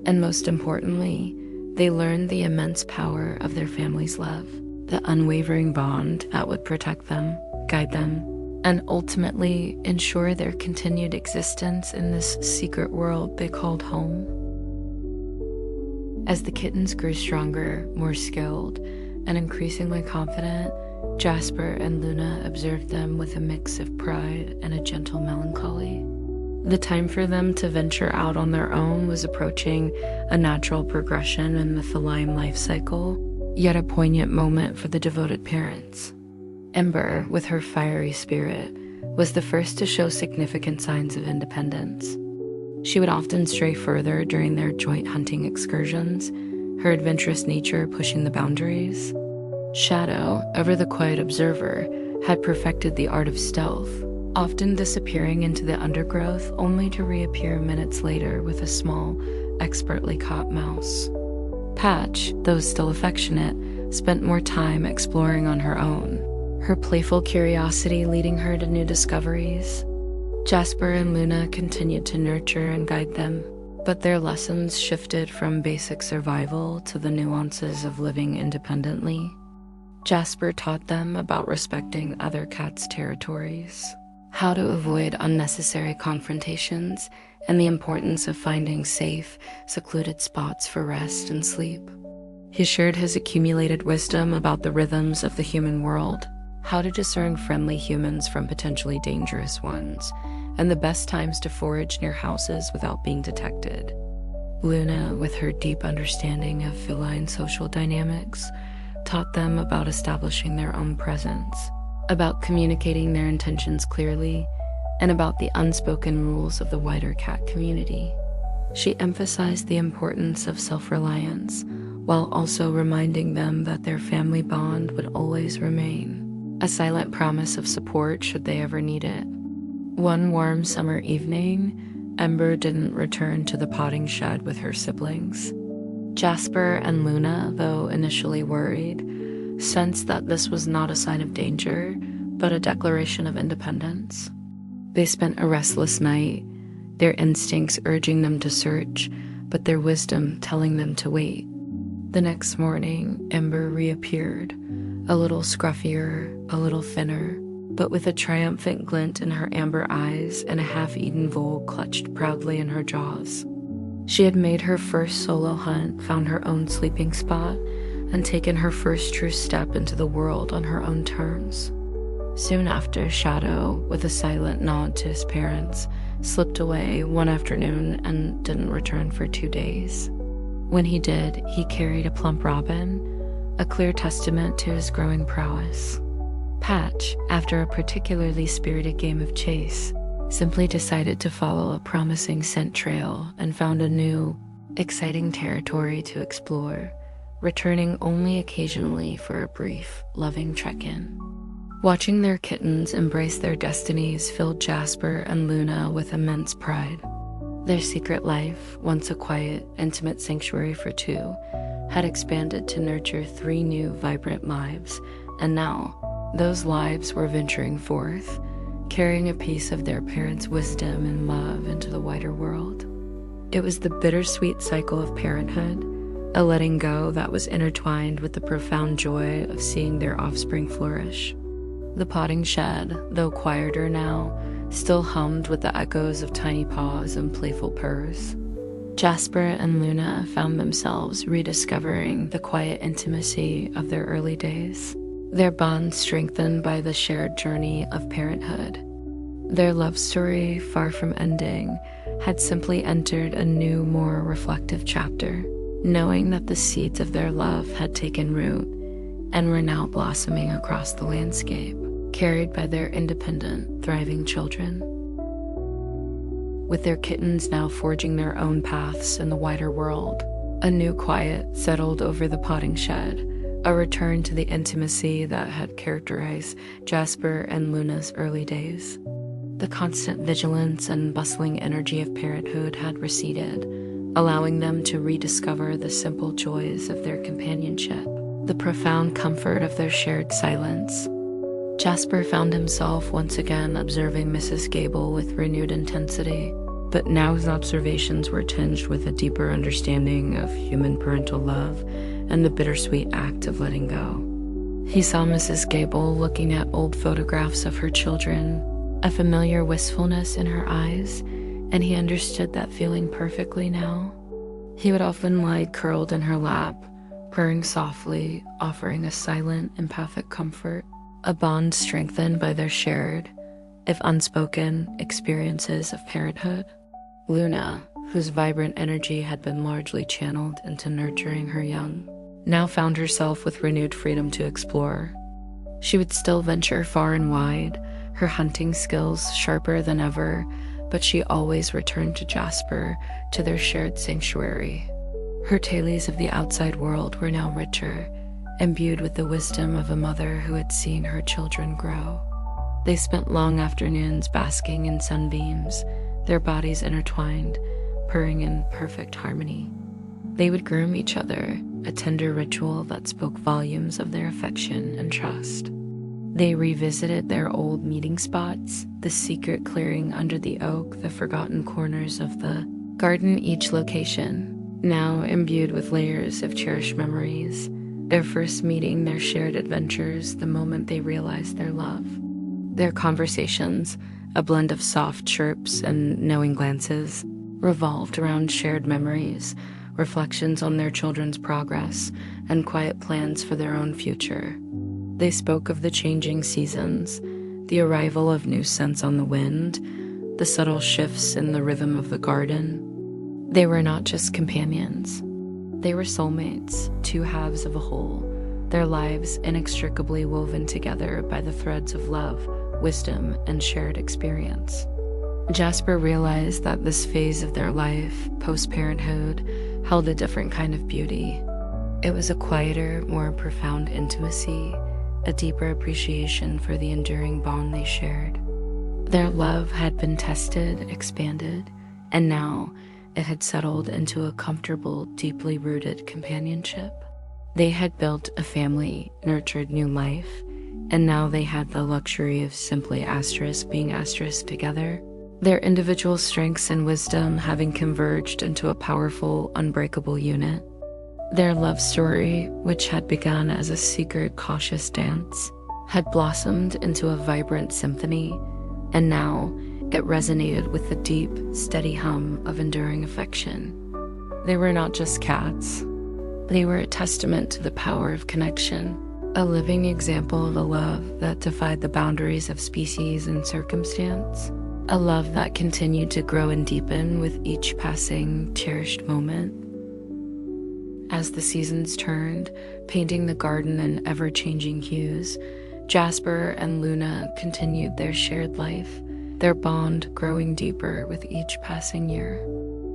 And most importantly, they learned the immense power of their family's love, the unwavering bond that would protect them, guide them, and ultimately ensure their continued existence in this secret world they called home. As the kittens grew stronger, more skilled, and increasingly confident, Jasper and Luna observed them with a mix of pride and a gentle melancholy. The time for them to venture out on their own was approaching, a natural progression in the feline life cycle, yet a poignant moment for the devoted parents. Ember, with her fiery spirit, was the first to show significant signs of independence. She would often stray further during their joint hunting excursions, her adventurous nature pushing the boundaries. Shadow, ever the quiet observer, had perfected the art of stealth, often disappearing into the undergrowth only to reappear minutes later with a small, expertly caught mouse. Patch, though still affectionate, spent more time exploring on her own, her playful curiosity leading her to new discoveries. Jasper and Luna continued to nurture and guide them, but their lessons shifted from basic survival to the nuances of living independently. Jasper taught them about respecting other cats' territories, how to avoid unnecessary confrontations, and the importance of finding safe, secluded spots for rest and sleep. He shared his accumulated wisdom about the rhythms of the human world, how to discern friendly humans from potentially dangerous ones, and the best times to forage near houses without being detected. Luna, with her deep understanding of feline social dynamics, taught them about establishing their own presence, about communicating their intentions clearly, and about the unspoken rules of the wider cat community. She emphasized the importance of self-reliance, while also reminding them that their family bond would always remain, a silent promise of support should they ever need it. One warm summer evening, Ember didn't return to the potting shed with her siblings. Jasper and Luna, though initially worried, sensed that this was not a sign of danger, but a declaration of independence. They spent a restless night, their instincts urging them to search, but their wisdom telling them to wait. The next morning, Ember reappeared, a little scruffier, a little thinner, but with a triumphant glint in her amber eyes and a half-eaten vole clutched proudly in her jaws. She had made her first solo hunt, found her own sleeping spot, and taken her first true step into the world on her own terms. Soon after, Shadow, with a silent nod to his parents, slipped away one afternoon and didn't return for 2 days. When he did, he carried a plump robin, a clear testament to his growing prowess. Patch, after a particularly spirited game of chase, simply decided to follow a promising scent trail and found a new, exciting territory to explore, returning only occasionally for a brief, loving check-in. Watching their kittens embrace their destinies filled Jasper and Luna with immense pride. Their secret life, once a quiet, intimate sanctuary for two, had expanded to nurture 3 new, vibrant lives, and now, those lives were venturing forth, carrying a piece of their parents' wisdom and love into the wider world. It was the bittersweet cycle of parenthood, a letting go that was intertwined with the profound joy of seeing their offspring flourish. The potting shed, though quieter now, still hummed with the echoes of tiny paws and playful purrs. Jasper and Luna found themselves rediscovering the quiet intimacy of their early days, their bond strengthened by the shared journey of parenthood. Their love story, far from ending, had simply entered a new, more reflective chapter, knowing that the seeds of their love had taken root and were now blossoming across the landscape, carried by their independent, thriving children. With their kittens now forging their own paths in the wider world, a new quiet settled over the potting shed, a return to the intimacy that had characterized Jasper and Luna's early days. The constant vigilance and bustling energy of parenthood had receded, allowing them to rediscover the simple joys of their companionship, the profound comfort of their shared silence. Jasper found himself once again observing Mrs. Gable with renewed intensity, but now his observations were tinged with a deeper understanding of human parental love and the bittersweet act of letting go. He saw Mrs. Gable looking at old photographs of her children, a familiar wistfulness in her eyes, and he understood that feeling perfectly now. He would often lie curled in her lap, purring softly, offering a silent, empathic comfort, a bond strengthened by their shared, if unspoken, experiences of parenthood. Luna, whose vibrant energy had been largely channeled into nurturing her young, now found herself with renewed freedom to explore. She would still venture far and wide, her hunting skills sharper than ever, but she always returned to Jasper, to their shared sanctuary. Her tales of the outside world were now richer, imbued with the wisdom of a mother who had seen her children grow. They spent long afternoons basking in sunbeams, their bodies intertwined, purring in perfect harmony. They would groom each other, a tender ritual that spoke volumes of their affection and trust. They revisited their old meeting spots, the secret clearing under the oak, the forgotten corners of the garden, each location, now imbued with layers of cherished memories. Their first meeting, their shared adventures, the moment they realized their love. Their conversations, a blend of soft chirps and knowing glances, revolved around shared memories, reflections on their children's progress, and quiet plans for their own future. They spoke of the changing seasons, the arrival of new scents on the wind, the subtle shifts in the rhythm of the garden. They were not just companions. They were soulmates, two halves of a whole, their lives inextricably woven together by the threads of love, wisdom, and shared experience. Jasper realized that this phase of their life, post-parenthood, held a different kind of beauty. It was a quieter, more profound intimacy, a deeper appreciation for the enduring bond they shared. Their love had been tested, expanded, and now it had settled into a comfortable, deeply rooted companionship. They had built a family, nurtured new life, and now they had the luxury of simply being together, their individual strengths and wisdom having converged into a powerful, unbreakable unit. Their love story, which had begun as a secret, cautious dance, had blossomed into a vibrant symphony, and now it resonated with the deep, steady hum of enduring affection. They were not just cats. They were a testament to the power of connection, a living example of a love that defied the boundaries of species and circumstance, a love that continued to grow and deepen with each passing, cherished moment. As the seasons turned, painting the garden in ever-changing hues, Jasper and Luna continued their shared life, their bond growing deeper with each passing year.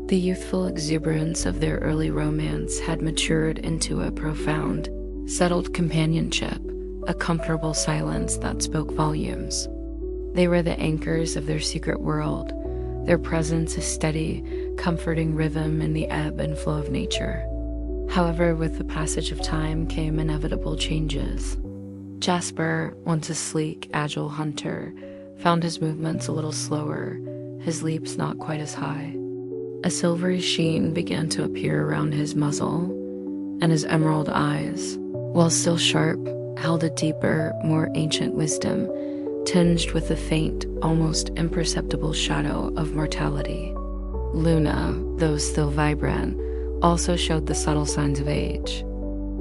The youthful exuberance of their early romance had matured into a profound, settled companionship, a comfortable silence that spoke volumes. They were the anchors of their secret world, their presence a steady, comforting rhythm in the ebb and flow of nature. However, with the passage of time came inevitable changes. Jasper, once a sleek, agile hunter, found his movements a little slower, his leaps not quite as high. A silvery sheen began to appear around his muzzle, and his emerald eyes, while still sharp, held a deeper, more ancient wisdom, tinged with a faint, almost imperceptible shadow of mortality. Luna, though still vibrant, also showed the subtle signs of age.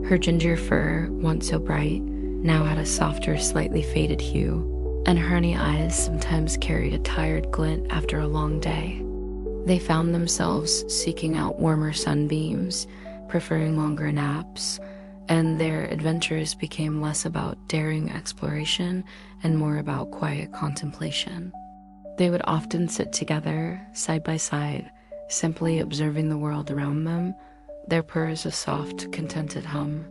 Her ginger fur, once so bright, now had a softer, slightly faded hue, and her honey eyes sometimes carried a tired glint after a long day. They found themselves seeking out warmer sunbeams, preferring longer naps, and their adventures became less about daring exploration and more about quiet contemplation. They would often sit together, side by side, simply observing the world around them, their purrs a soft, contented hum.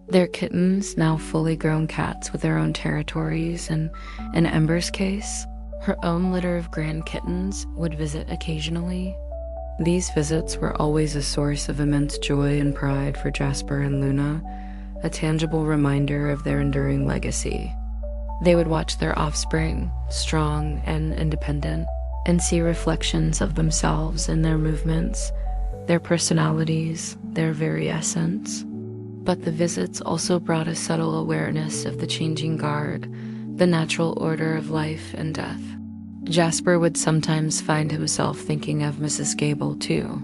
Their kittens, now fully grown cats with their own territories, and in Ember's case, her own litter of grand kittens would visit occasionally. These visits were always a source of immense joy and pride for Jasper and Luna, a tangible reminder of their enduring legacy. They would watch their offspring, strong and independent, and see reflections of themselves in their movements, their personalities, their very essence. But the visits also brought a subtle awareness of the changing guard, the natural order of life and death. Jasper would sometimes find himself thinking of Mrs. Gable too.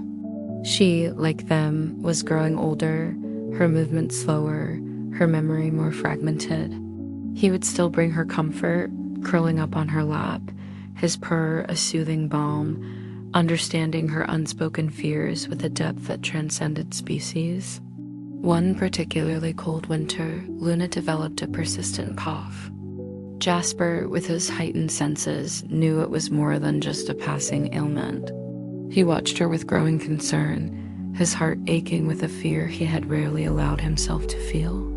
She, like them, was growing older, her movements slower, her memory more fragmented. He would still bring her comfort, curling up on her lap, his purr a soothing balm, understanding her unspoken fears with a depth that transcended species. One particularly cold winter, Luna developed a persistent cough. Jasper, with his heightened senses, knew it was more than just a passing ailment. He watched her with growing concern, his heart aching with a fear he had rarely allowed himself to feel.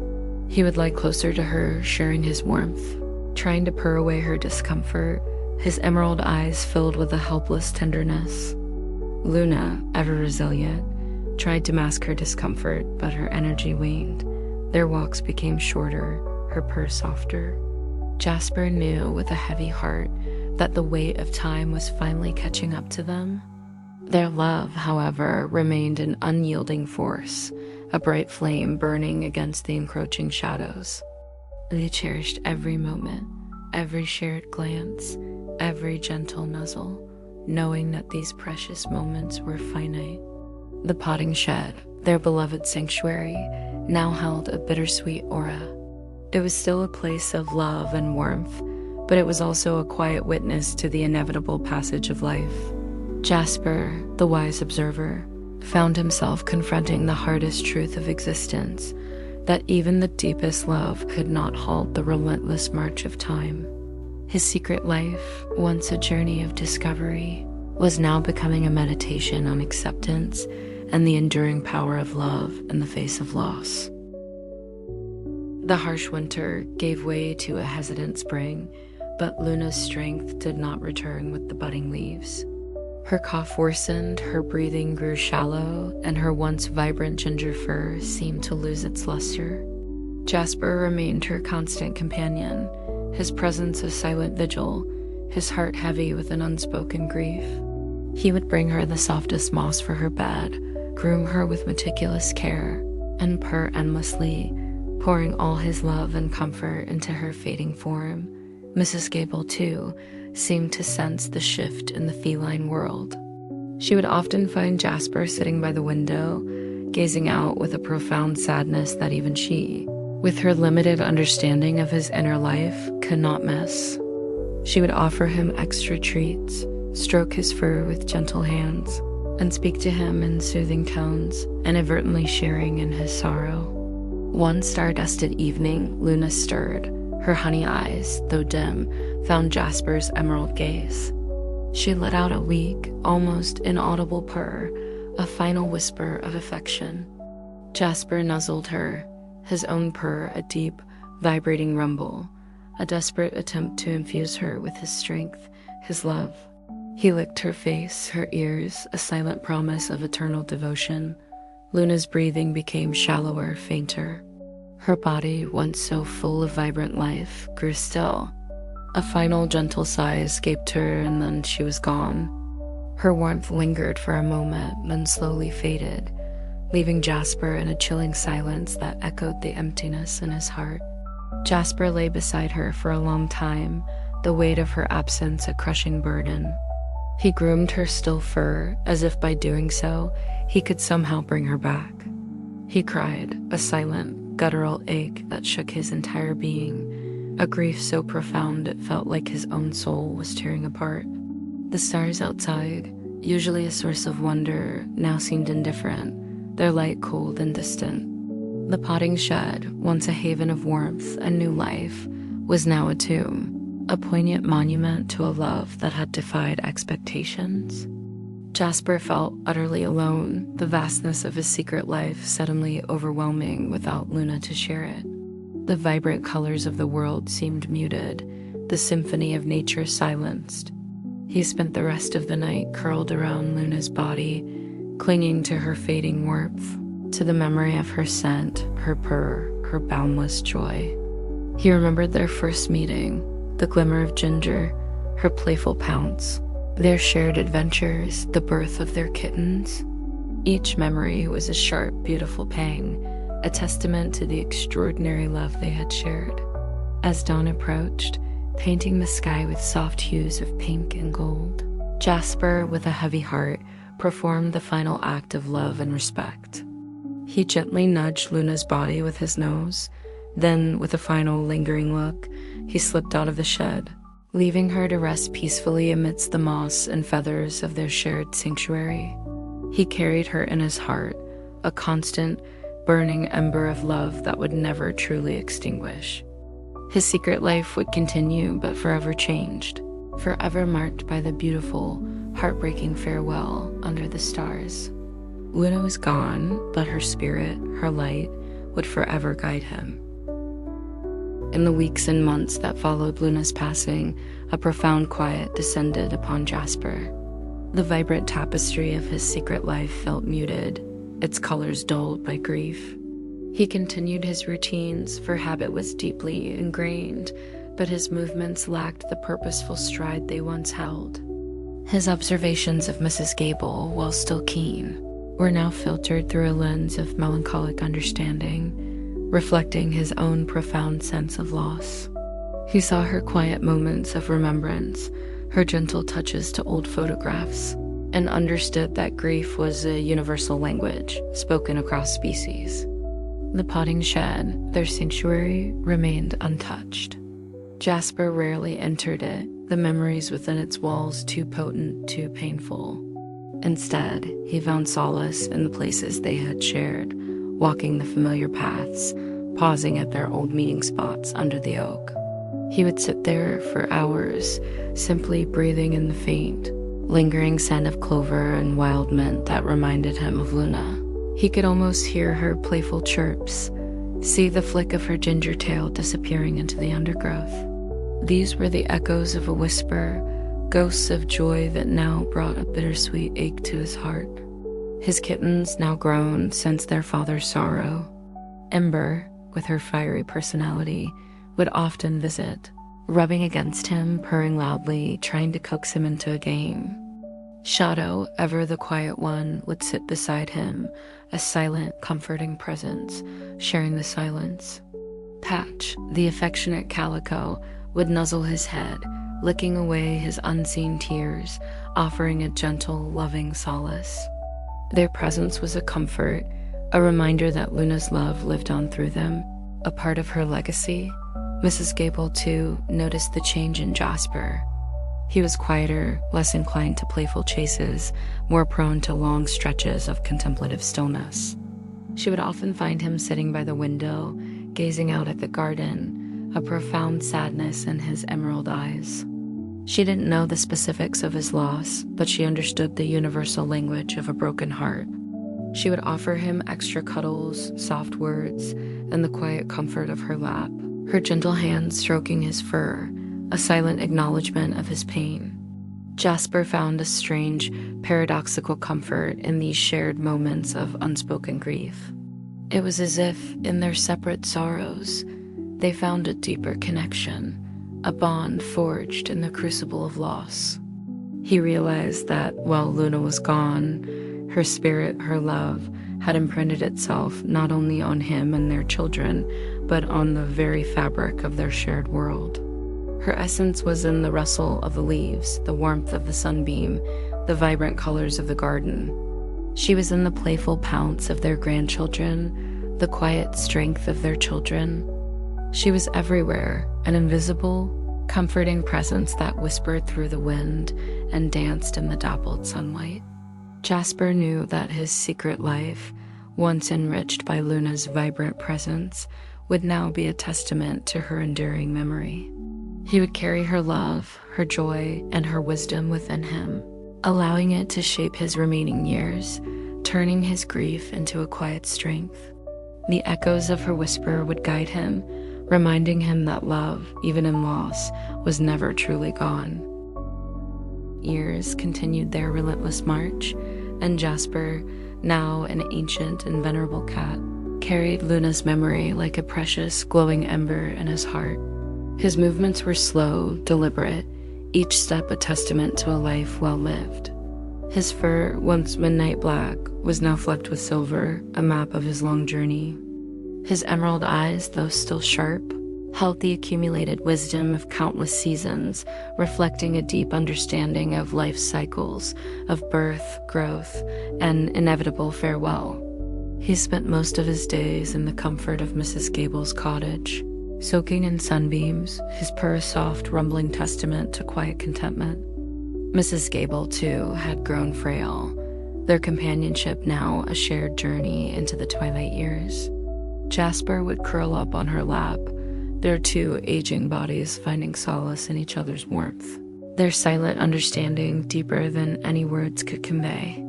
He would lie closer to her, sharing his warmth, trying to purr away her discomfort, his emerald eyes filled with a helpless tenderness. Luna, ever resilient, tried to mask her discomfort, but her energy waned. Their walks became shorter, her purr softer. Jasper knew with a heavy heart that the weight of time was finally catching up to them. Their love, however, remained an unyielding force, a bright flame burning against the encroaching shadows. They cherished every moment, every shared glance, every gentle nuzzle, knowing that these precious moments were finite. The potting shed, their beloved sanctuary, now held a bittersweet aura. It was still a place of love and warmth, but it was also a quiet witness to the inevitable passage of life. Jasper, the wise observer, found himself confronting the hardest truth of existence, that even the deepest love could not halt the relentless march of time. His secret life, once a journey of discovery, was now becoming a meditation on acceptance and the enduring power of love in the face of loss. The harsh winter gave way to a hesitant spring, but Luna's strength did not return with the budding leaves. Her cough worsened, her breathing grew shallow, and her once vibrant ginger fur seemed to lose its luster. Jasper remained her constant companion, his presence a silent vigil, his heart heavy with an unspoken grief. He would bring her the softest moss for her bed, groom her with meticulous care, and purr endlessly, pouring all his love and comfort into her fading form. Mrs. Gable, too, seemed to sense the shift in the feline world. She would often find Jasper sitting by the window, gazing out with a profound sadness that even she, with her limited understanding of his inner life, could not miss. She would offer him extra treats, stroke his fur with gentle hands, and speak to him in soothing tones, inadvertently sharing in his sorrow. One star-dusted evening, Luna stirred. Her honey eyes, though dim, found Jasper's emerald gaze. She let out a weak, almost inaudible purr, a final whisper of affection. Jasper nuzzled her, his own purr a deep, vibrating rumble, a desperate attempt to infuse her with his strength, his love. He licked her face, her ears, a silent promise of eternal devotion. Luna's breathing became shallower, fainter. Her body, once so full of vibrant life, grew still. A final gentle sigh escaped her, and then she was gone. Her warmth lingered for a moment, then slowly faded, leaving Jasper in a chilling silence that echoed the emptiness in his heart. Jasper lay beside her for a long time, the weight of her absence a crushing burden. He groomed her still fur, as if by doing so, he could somehow bring her back. He cried, a silent, guttural ache that shook his entire being, a grief so profound it felt like his own soul was tearing apart. The stars outside, usually a source of wonder, now seemed indifferent, their light cold and distant. The potting shed, once a haven of warmth and new life, was now a tomb, a poignant monument to a love that had defied expectations. Jasper felt utterly alone, the vastness of his secret life suddenly overwhelming without Luna to share it. The vibrant colors of the world seemed muted, the symphony of nature silenced. He spent the rest of the night curled around Luna's body, clinging to her fading warmth, to the memory of her scent, her purr, her boundless joy. He remembered their first meeting, the glimmer of ginger, her playful pounce, their shared adventures, the birth of their kittens. Each memory was a sharp, beautiful pang, a testament to the extraordinary love they had shared. As dawn approached, painting the sky with soft hues of pink and gold, Jasper, with a heavy heart, performed the final act of love and respect. He gently nudged Luna's body with his nose, then, with a final lingering look, he slipped out of the shed, leaving her to rest peacefully amidst the moss and feathers of their shared sanctuary. He carried her in his heart, a constant, burning ember of love that would never truly extinguish. His secret life would continue, but forever changed, forever marked by the beautiful, heartbreaking farewell under the stars. Luna was gone, but her spirit, her light, would forever guide him. In the weeks and months that followed Luna's passing, a profound quiet descended upon Jasper. The vibrant tapestry of his secret life felt muted, its colors dulled by grief. He continued his routines, for habit was deeply ingrained, but his movements lacked the purposeful stride they once held. His observations of Mrs. Gable, while still keen, were now filtered through a lens of melancholic understanding, reflecting his own profound sense of loss. He saw her quiet moments of remembrance, her gentle touches to old photographs, and understood that grief was a universal language spoken across species. The potting shed, their sanctuary, remained untouched. Jasper rarely entered it, the memories within its walls too potent, too painful. Instead, he found solace in the places they had shared, walking the familiar paths, pausing at their old meeting spots under the oak. He would sit there for hours, simply breathing in the faint, lingering scent of clover and wild mint that reminded him of Luna. He could almost hear her playful chirps, see the flick of her ginger tail disappearing into the undergrowth. These were the echoes of a whisper, ghosts of joy that now brought a bittersweet ache to his heart. His kittens, now grown, sensed their father's sorrow. Ember, with her fiery personality, would often visit, rubbing against him, purring loudly, trying to coax him into a game. Shadow, ever the quiet one, would sit beside him, a silent, comforting presence, sharing the silence. Patch, the affectionate calico, would nuzzle his head, licking away his unseen tears, offering a gentle, loving solace. Their presence was a comfort, a reminder that Luna's love lived on through them, a part of her legacy. Mrs. Gable, too, noticed the change in Jasper. He was quieter, less inclined to playful chases, more prone to long stretches of contemplative stillness. She would often find him sitting by the window, gazing out at the garden, a profound sadness in his emerald eyes. She didn't know the specifics of his loss, but she understood the universal language of a broken heart. She would offer him extra cuddles, soft words, and the quiet comfort of her lap, her gentle hands stroking his fur, a silent acknowledgement of his pain. Jasper found a strange, paradoxical comfort in these shared moments of unspoken grief. It was as if, in their separate sorrows, they found a deeper connection, a bond forged in the crucible of loss. He realized that while Luna was gone, her spirit, her love, had imprinted itself not only on him and their children, but on the very fabric of their shared world. Her essence was in the rustle of the leaves, the warmth of the sunbeam, the vibrant colors of the garden. She was in the playful pounce of their grandchildren, the quiet strength of their children. She was everywhere, an invisible, comforting presence that whispered through the wind and danced in the dappled sunlight. Jasper knew that his secret life, once enriched by Luna's vibrant presence, would now be a testament to her enduring memory. He would carry her love, her joy, and her wisdom within him, allowing it to shape his remaining years, turning his grief into a quiet strength. The echoes of her whisper would guide him, reminding him that love, even in loss, was never truly gone. Years continued their relentless march, and Jasper, now an ancient and venerable cat, carried Luna's memory like a precious, glowing ember in his heart. His movements were slow, deliberate, each step a testament to a life well lived. His fur, once midnight black, was now flecked with silver, a map of his long journey. His emerald eyes, though still sharp, held the accumulated wisdom of countless seasons, reflecting a deep understanding of life's cycles, of birth, growth, and inevitable farewell. He spent most of his days in the comfort of Mrs. Gable's cottage, soaking in sunbeams, his purr a soft, rumbling testament to quiet contentment. Mrs. Gable, too, had grown frail, their companionship now a shared journey into the twilight years. Jasper would curl up on her lap, their two aging bodies finding solace in each other's warmth, their silent understanding deeper than any words could convey.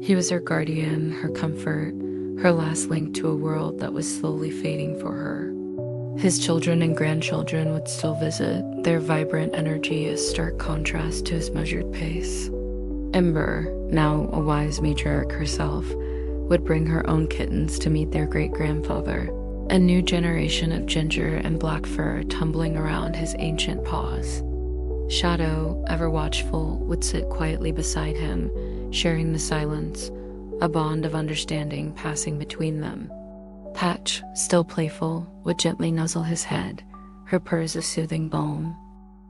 He was her guardian, her comfort, her last link to a world that was slowly fading for her. His children and grandchildren would still visit, their vibrant energy a stark contrast to his measured pace. Ember, now a wise matriarch herself, would bring her own kittens to meet their great-grandfather, a new generation of ginger and black fur tumbling around his ancient paws. Shadow, ever watchful, would sit quietly beside him, sharing the silence, a bond of understanding passing between them. Patch, still playful, would gently nuzzle his head, her purrs a soothing balm.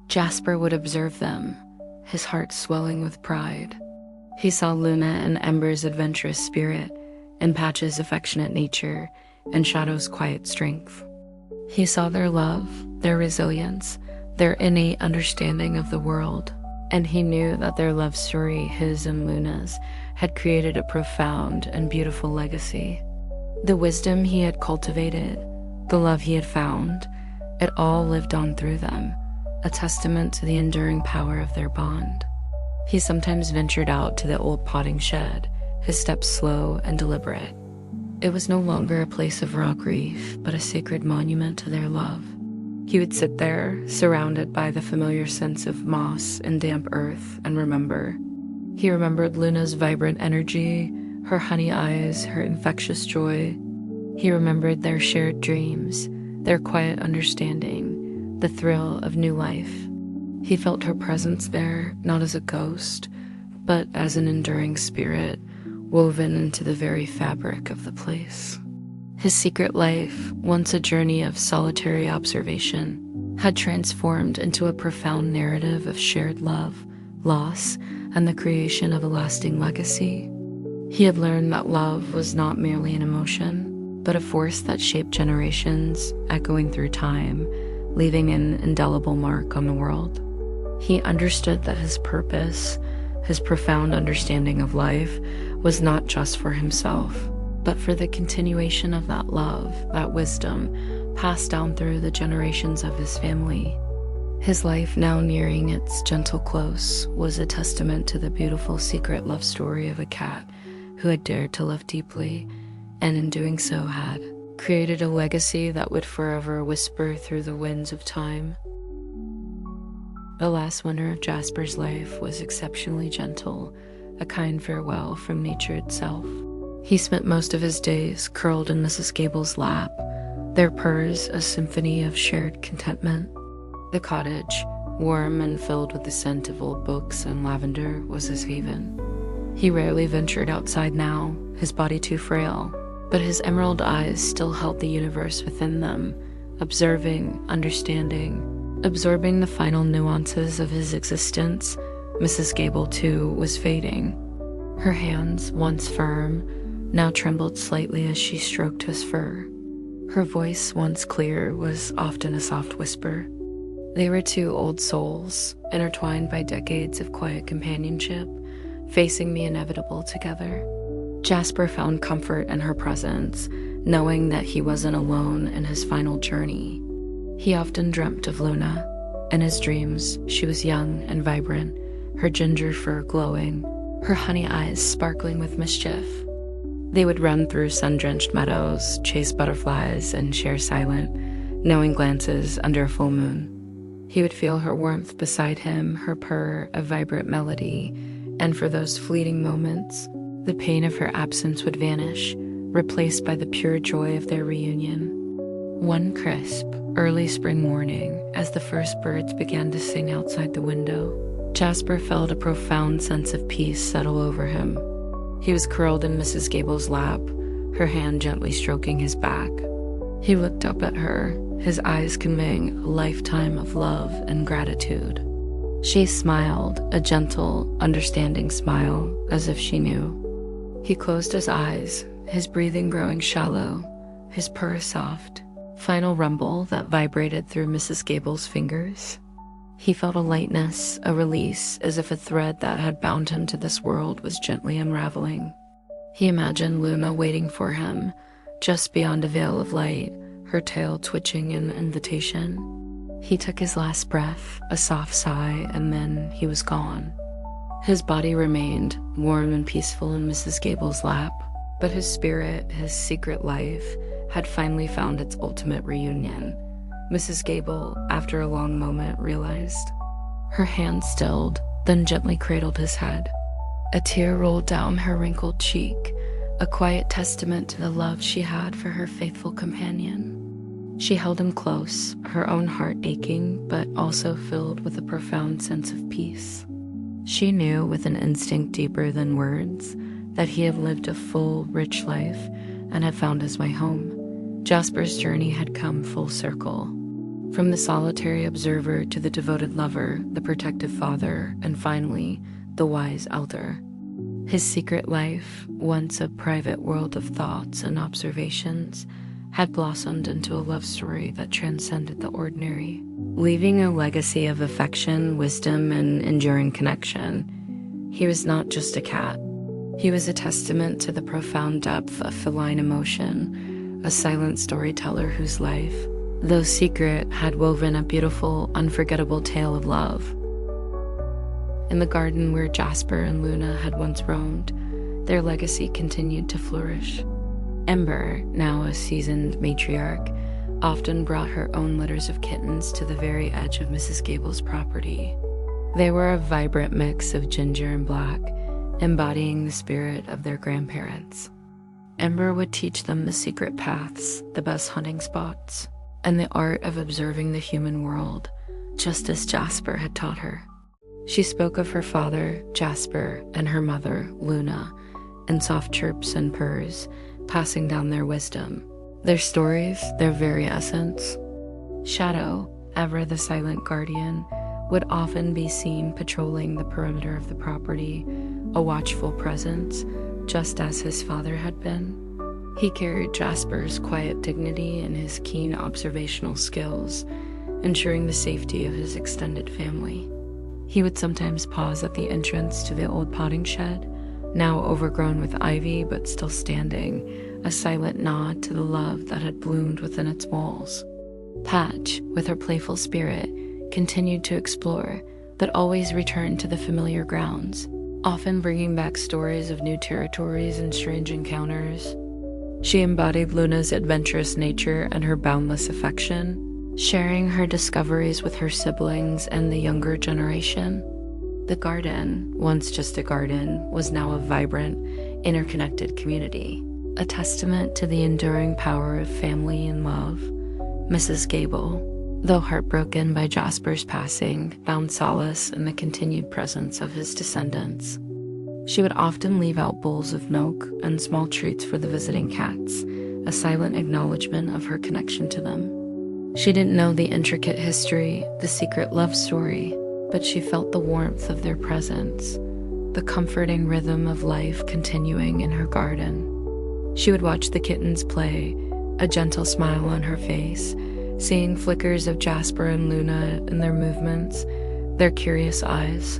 Jasper would observe them, his heart swelling with pride. He saw Luna and Ember's adventurous spirit, and Patch's affectionate nature, and Shadow's quiet strength. He saw their love, their resilience, their innate understanding of the world, and he knew that their love story, his and Luna's, had created a profound and beautiful legacy. The wisdom he had cultivated, the love he had found, it all lived on through them, a testament to the enduring power of their bond. He sometimes ventured out to the old potting shed, his steps slow and deliberate. It was no longer a place of raw grief, but a sacred monument to their love. He would sit there, surrounded by the familiar sense of moss and damp earth, and remember. He remembered Luna's vibrant energy, her honey eyes, her infectious joy. He remembered their shared dreams, their quiet understanding, the thrill of new life. He felt her presence there, not as a ghost, but as an enduring spirit, woven into the very fabric of the place. His secret life, once a journey of solitary observation, had transformed into a profound narrative of shared love, loss, and the creation of a lasting legacy. He had learned that love was not merely an emotion, but a force that shaped generations, echoing through time, leaving an indelible mark on the world. He understood that his purpose, his profound understanding of life, was not just for himself, but for the continuation of that love, that wisdom, passed down through the generations of his family. His life, now nearing its gentle close, was a testament to the beautiful secret love story of a cat who had dared to love deeply, and in doing so had created a legacy that would forever whisper through the winds of time. The last winter of Jasper's life was exceptionally gentle, a kind farewell from nature itself. He spent most of his days curled in Mrs. Gable's lap, their purrs a symphony of shared contentment. The cottage, warm and filled with the scent of old books and lavender, was his haven. He rarely ventured outside now, his body too frail, but his emerald eyes still held the universe within them, observing, understanding, absorbing the final nuances of his existence. Mrs. Gable, too, was fading. Her hands, once firm, now trembled slightly as she stroked his fur. Her voice, once clear, was often a soft whisper. They were two old souls, intertwined by decades of quiet companionship, facing the inevitable together. Jasper found comfort in her presence, knowing that he wasn't alone in his final journey. He often dreamt of Luna. In his dreams, she was young and vibrant, her ginger fur glowing, her honey eyes sparkling with mischief. They would run through sun-drenched meadows, chase butterflies, and share silent, knowing glances under a full moon. He would feel her warmth beside him, her purr a vibrant melody, and for those fleeting moments, the pain of her absence would vanish, replaced by the pure joy of their reunion. One crisp, early spring morning, as the first birds began to sing outside the window, Jasper felt a profound sense of peace settle over him. He was curled in Mrs. Gable's lap, her hand gently stroking his back. He looked up at her, his eyes conveying a lifetime of love and gratitude. She smiled, a gentle, understanding smile, as if she knew. He closed his eyes, his breathing growing shallow, his purr soft. Final rumble that vibrated through Mrs. Gable's fingers. He felt a lightness, a release, as if a thread that had bound him to this world was gently unraveling. He imagined Luna waiting for him, just beyond a veil of light, her tail twitching in invitation. He took his last breath, a soft sigh, and then he was gone. His body remained warm and peaceful in Mrs. Gable's lap, but his spirit, his secret life, had finally found its ultimate reunion. Mrs. Gable, after a long moment, realized. Her hand stilled, then gently cradled his head. A tear rolled down her wrinkled cheek, a quiet testament to the love she had for her faithful companion. She held him close, her own heart aching, but also filled with a profound sense of peace. She knew with an instinct deeper than words that he had lived a full, rich life and had found his way home. Jasper's journey had come full circle. From the solitary observer to the devoted lover, the protective father, and finally, the wise elder. His secret life, once a private world of thoughts and observations, had blossomed into a love story that transcended the ordinary, leaving a legacy of affection, wisdom, and enduring connection. He was not just a cat. He was a testament to the profound depth of feline emotion, a silent storyteller whose life, though secret, had woven a beautiful, unforgettable tale of love. In the garden where Jasper and Luna had once roamed, their legacy continued to flourish. Ember, now a seasoned matriarch, often brought her own litters of kittens to the very edge of Mrs. Gable's property. They were a vibrant mix of ginger and black, embodying the spirit of their grandparents. Ember would teach them the secret paths, the best hunting spots, and the art of observing the human world, just as Jasper had taught her. She spoke of her father, Jasper, and her mother, Luna, in soft chirps and purrs, passing down their wisdom, their stories, their very essence. Shadow, ever the silent guardian, would often be seen patrolling the perimeter of the property, a watchful presence, just as his father had been. He carried Jasper's quiet dignity and his keen observational skills, ensuring the safety of his extended family. He would sometimes pause at the entrance to the old potting shed, now overgrown with ivy but still standing, a silent nod to the love that had bloomed within its walls. Patch, with her playful spirit, continued to explore, but always returned to the familiar grounds, often bringing back stories of new territories and strange encounters. She embodied Luna's adventurous nature and her boundless affection, sharing her discoveries with her siblings and the younger generation. The garden, once just a garden, was now a vibrant, interconnected community, a testament to the enduring power of family and love. Mrs. Gable, though heartbroken by Jasper's passing, found solace in the continued presence of his descendants. She would often leave out bowls of milk and small treats for the visiting cats, a silent acknowledgement of her connection to them. She didn't know the intricate history, the secret love story, but she felt the warmth of their presence, the comforting rhythm of life continuing in her garden. She would watch the kittens play, a gentle smile on her face, seeing flickers of Jasper and Luna in their movements, their curious eyes.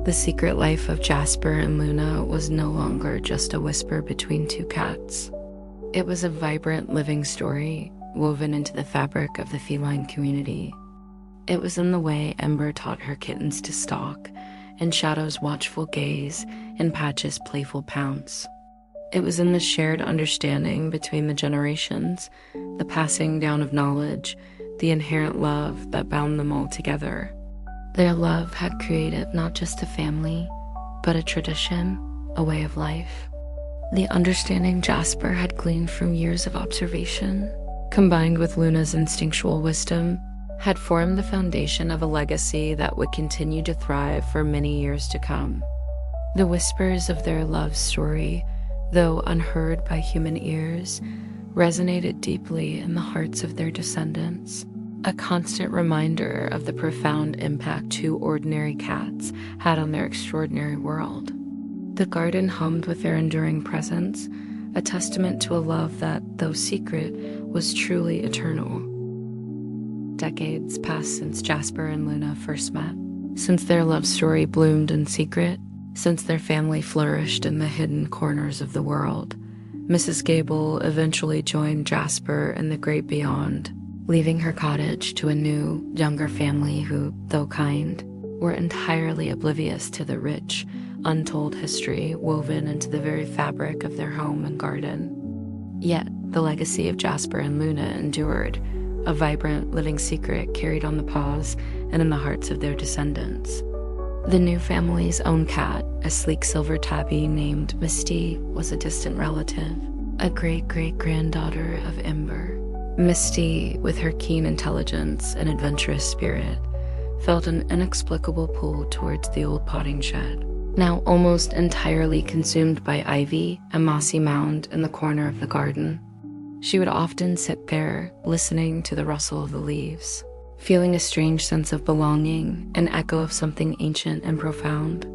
The secret life of Jasper and Luna was no longer just a whisper between two cats. It was a vibrant, living story woven into the fabric of the feline community. It was in the way Ember taught her kittens to stalk, in Shadow's watchful gaze, and Patch's playful pounce. It was in the shared understanding between the generations, the passing down of knowledge, the inherent love that bound them all together. Their love had created not just a family, but a tradition, a way of life. The understanding Jasper had gleaned from years of observation, combined with Luna's instinctual wisdom, had formed the foundation of a legacy that would continue to thrive for many years to come. The whispers of their love story, though unheard by human ears, resonated deeply in the hearts of their descendants, a constant reminder of the profound impact two ordinary cats had on their extraordinary world. The garden hummed with their enduring presence, a testament to a love that, though secret, was truly eternal. Decades passed since Jasper and Luna first met, since their love story bloomed in secret, since their family flourished in the hidden corners of the world. Mrs. Gable eventually joined Jasper in the great beyond, leaving her cottage to a new, younger family who, though kind, were entirely oblivious to the rich, untold history woven into the very fabric of their home and garden. Yet, the legacy of Jasper and Luna endured, a vibrant, living secret carried on the paws and in the hearts of their descendants. The new family's own cat, a sleek silver tabby named Misty, was a distant relative, a great-great-granddaughter of Ember. Misty, with her keen intelligence and adventurous spirit, felt an inexplicable pull towards the old potting shed, now almost entirely consumed by ivy, a mossy mound in the corner of the garden. She would often sit there, listening to the rustle of the leaves, feeling a strange sense of belonging, an echo of something ancient and profound.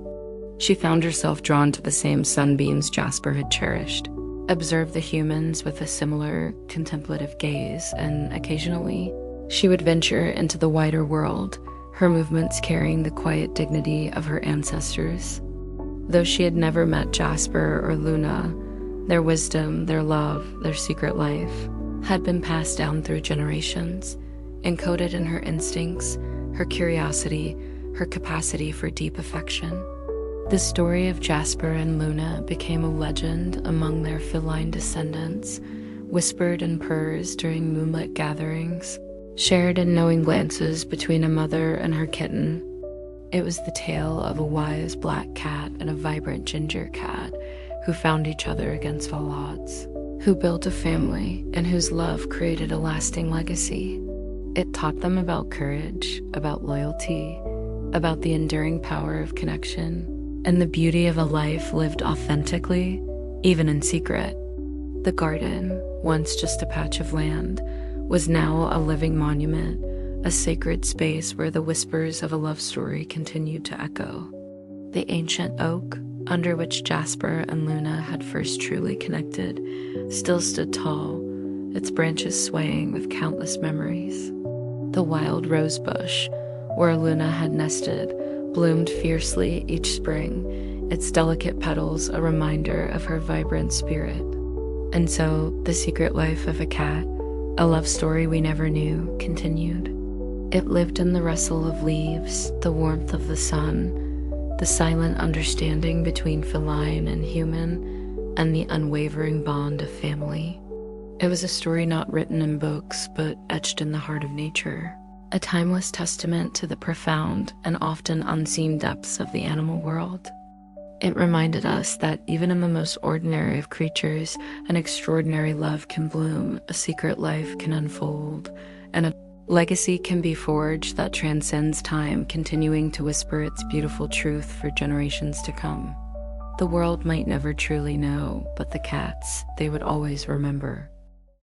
She found herself drawn to the same sunbeams Jasper had cherished, observed the humans with a similar contemplative gaze, and occasionally, she would venture into the wider world, her movements carrying the quiet dignity of her ancestors. Though she had never met Jasper or Luna, their wisdom, their love, their secret life had been passed down through generations, encoded in her instincts, her curiosity, her capacity for deep affection. The story of Jasper and Luna became a legend among their feline descendants, whispered in purrs during moonlit gatherings, shared in knowing glances between a mother and her kitten. It was the tale of a wise black cat and a vibrant ginger cat who found each other against all odds, who built a family and whose love created a lasting legacy. It taught them about courage, about loyalty, about the enduring power of connection, and the beauty of a life lived authentically, even in secret. The garden, once just a patch of land, was now a living monument, a sacred space where the whispers of a love story continued to echo. The ancient oak, under which Jasper and Luna had first truly connected, still stood tall, its branches swaying with countless memories. The wild rose bush, where Luna had nested, bloomed fiercely each spring, its delicate petals a reminder of her vibrant spirit. And so, the secret life of a cat, a love story we never knew, continued. It lived in the rustle of leaves, the warmth of the sun, the silent understanding between feline and human, and the unwavering bond of family. It was a story not written in books, but etched in the heart of nature, a timeless testament to the profound and often unseen depths of the animal world. It reminded us that even in the most ordinary of creatures, an extraordinary love can bloom, a secret life can unfold, and a legacy can be forged that transcends time, continuing to whisper its beautiful truth for generations to come. The world might never truly know, but the cats, they would always remember.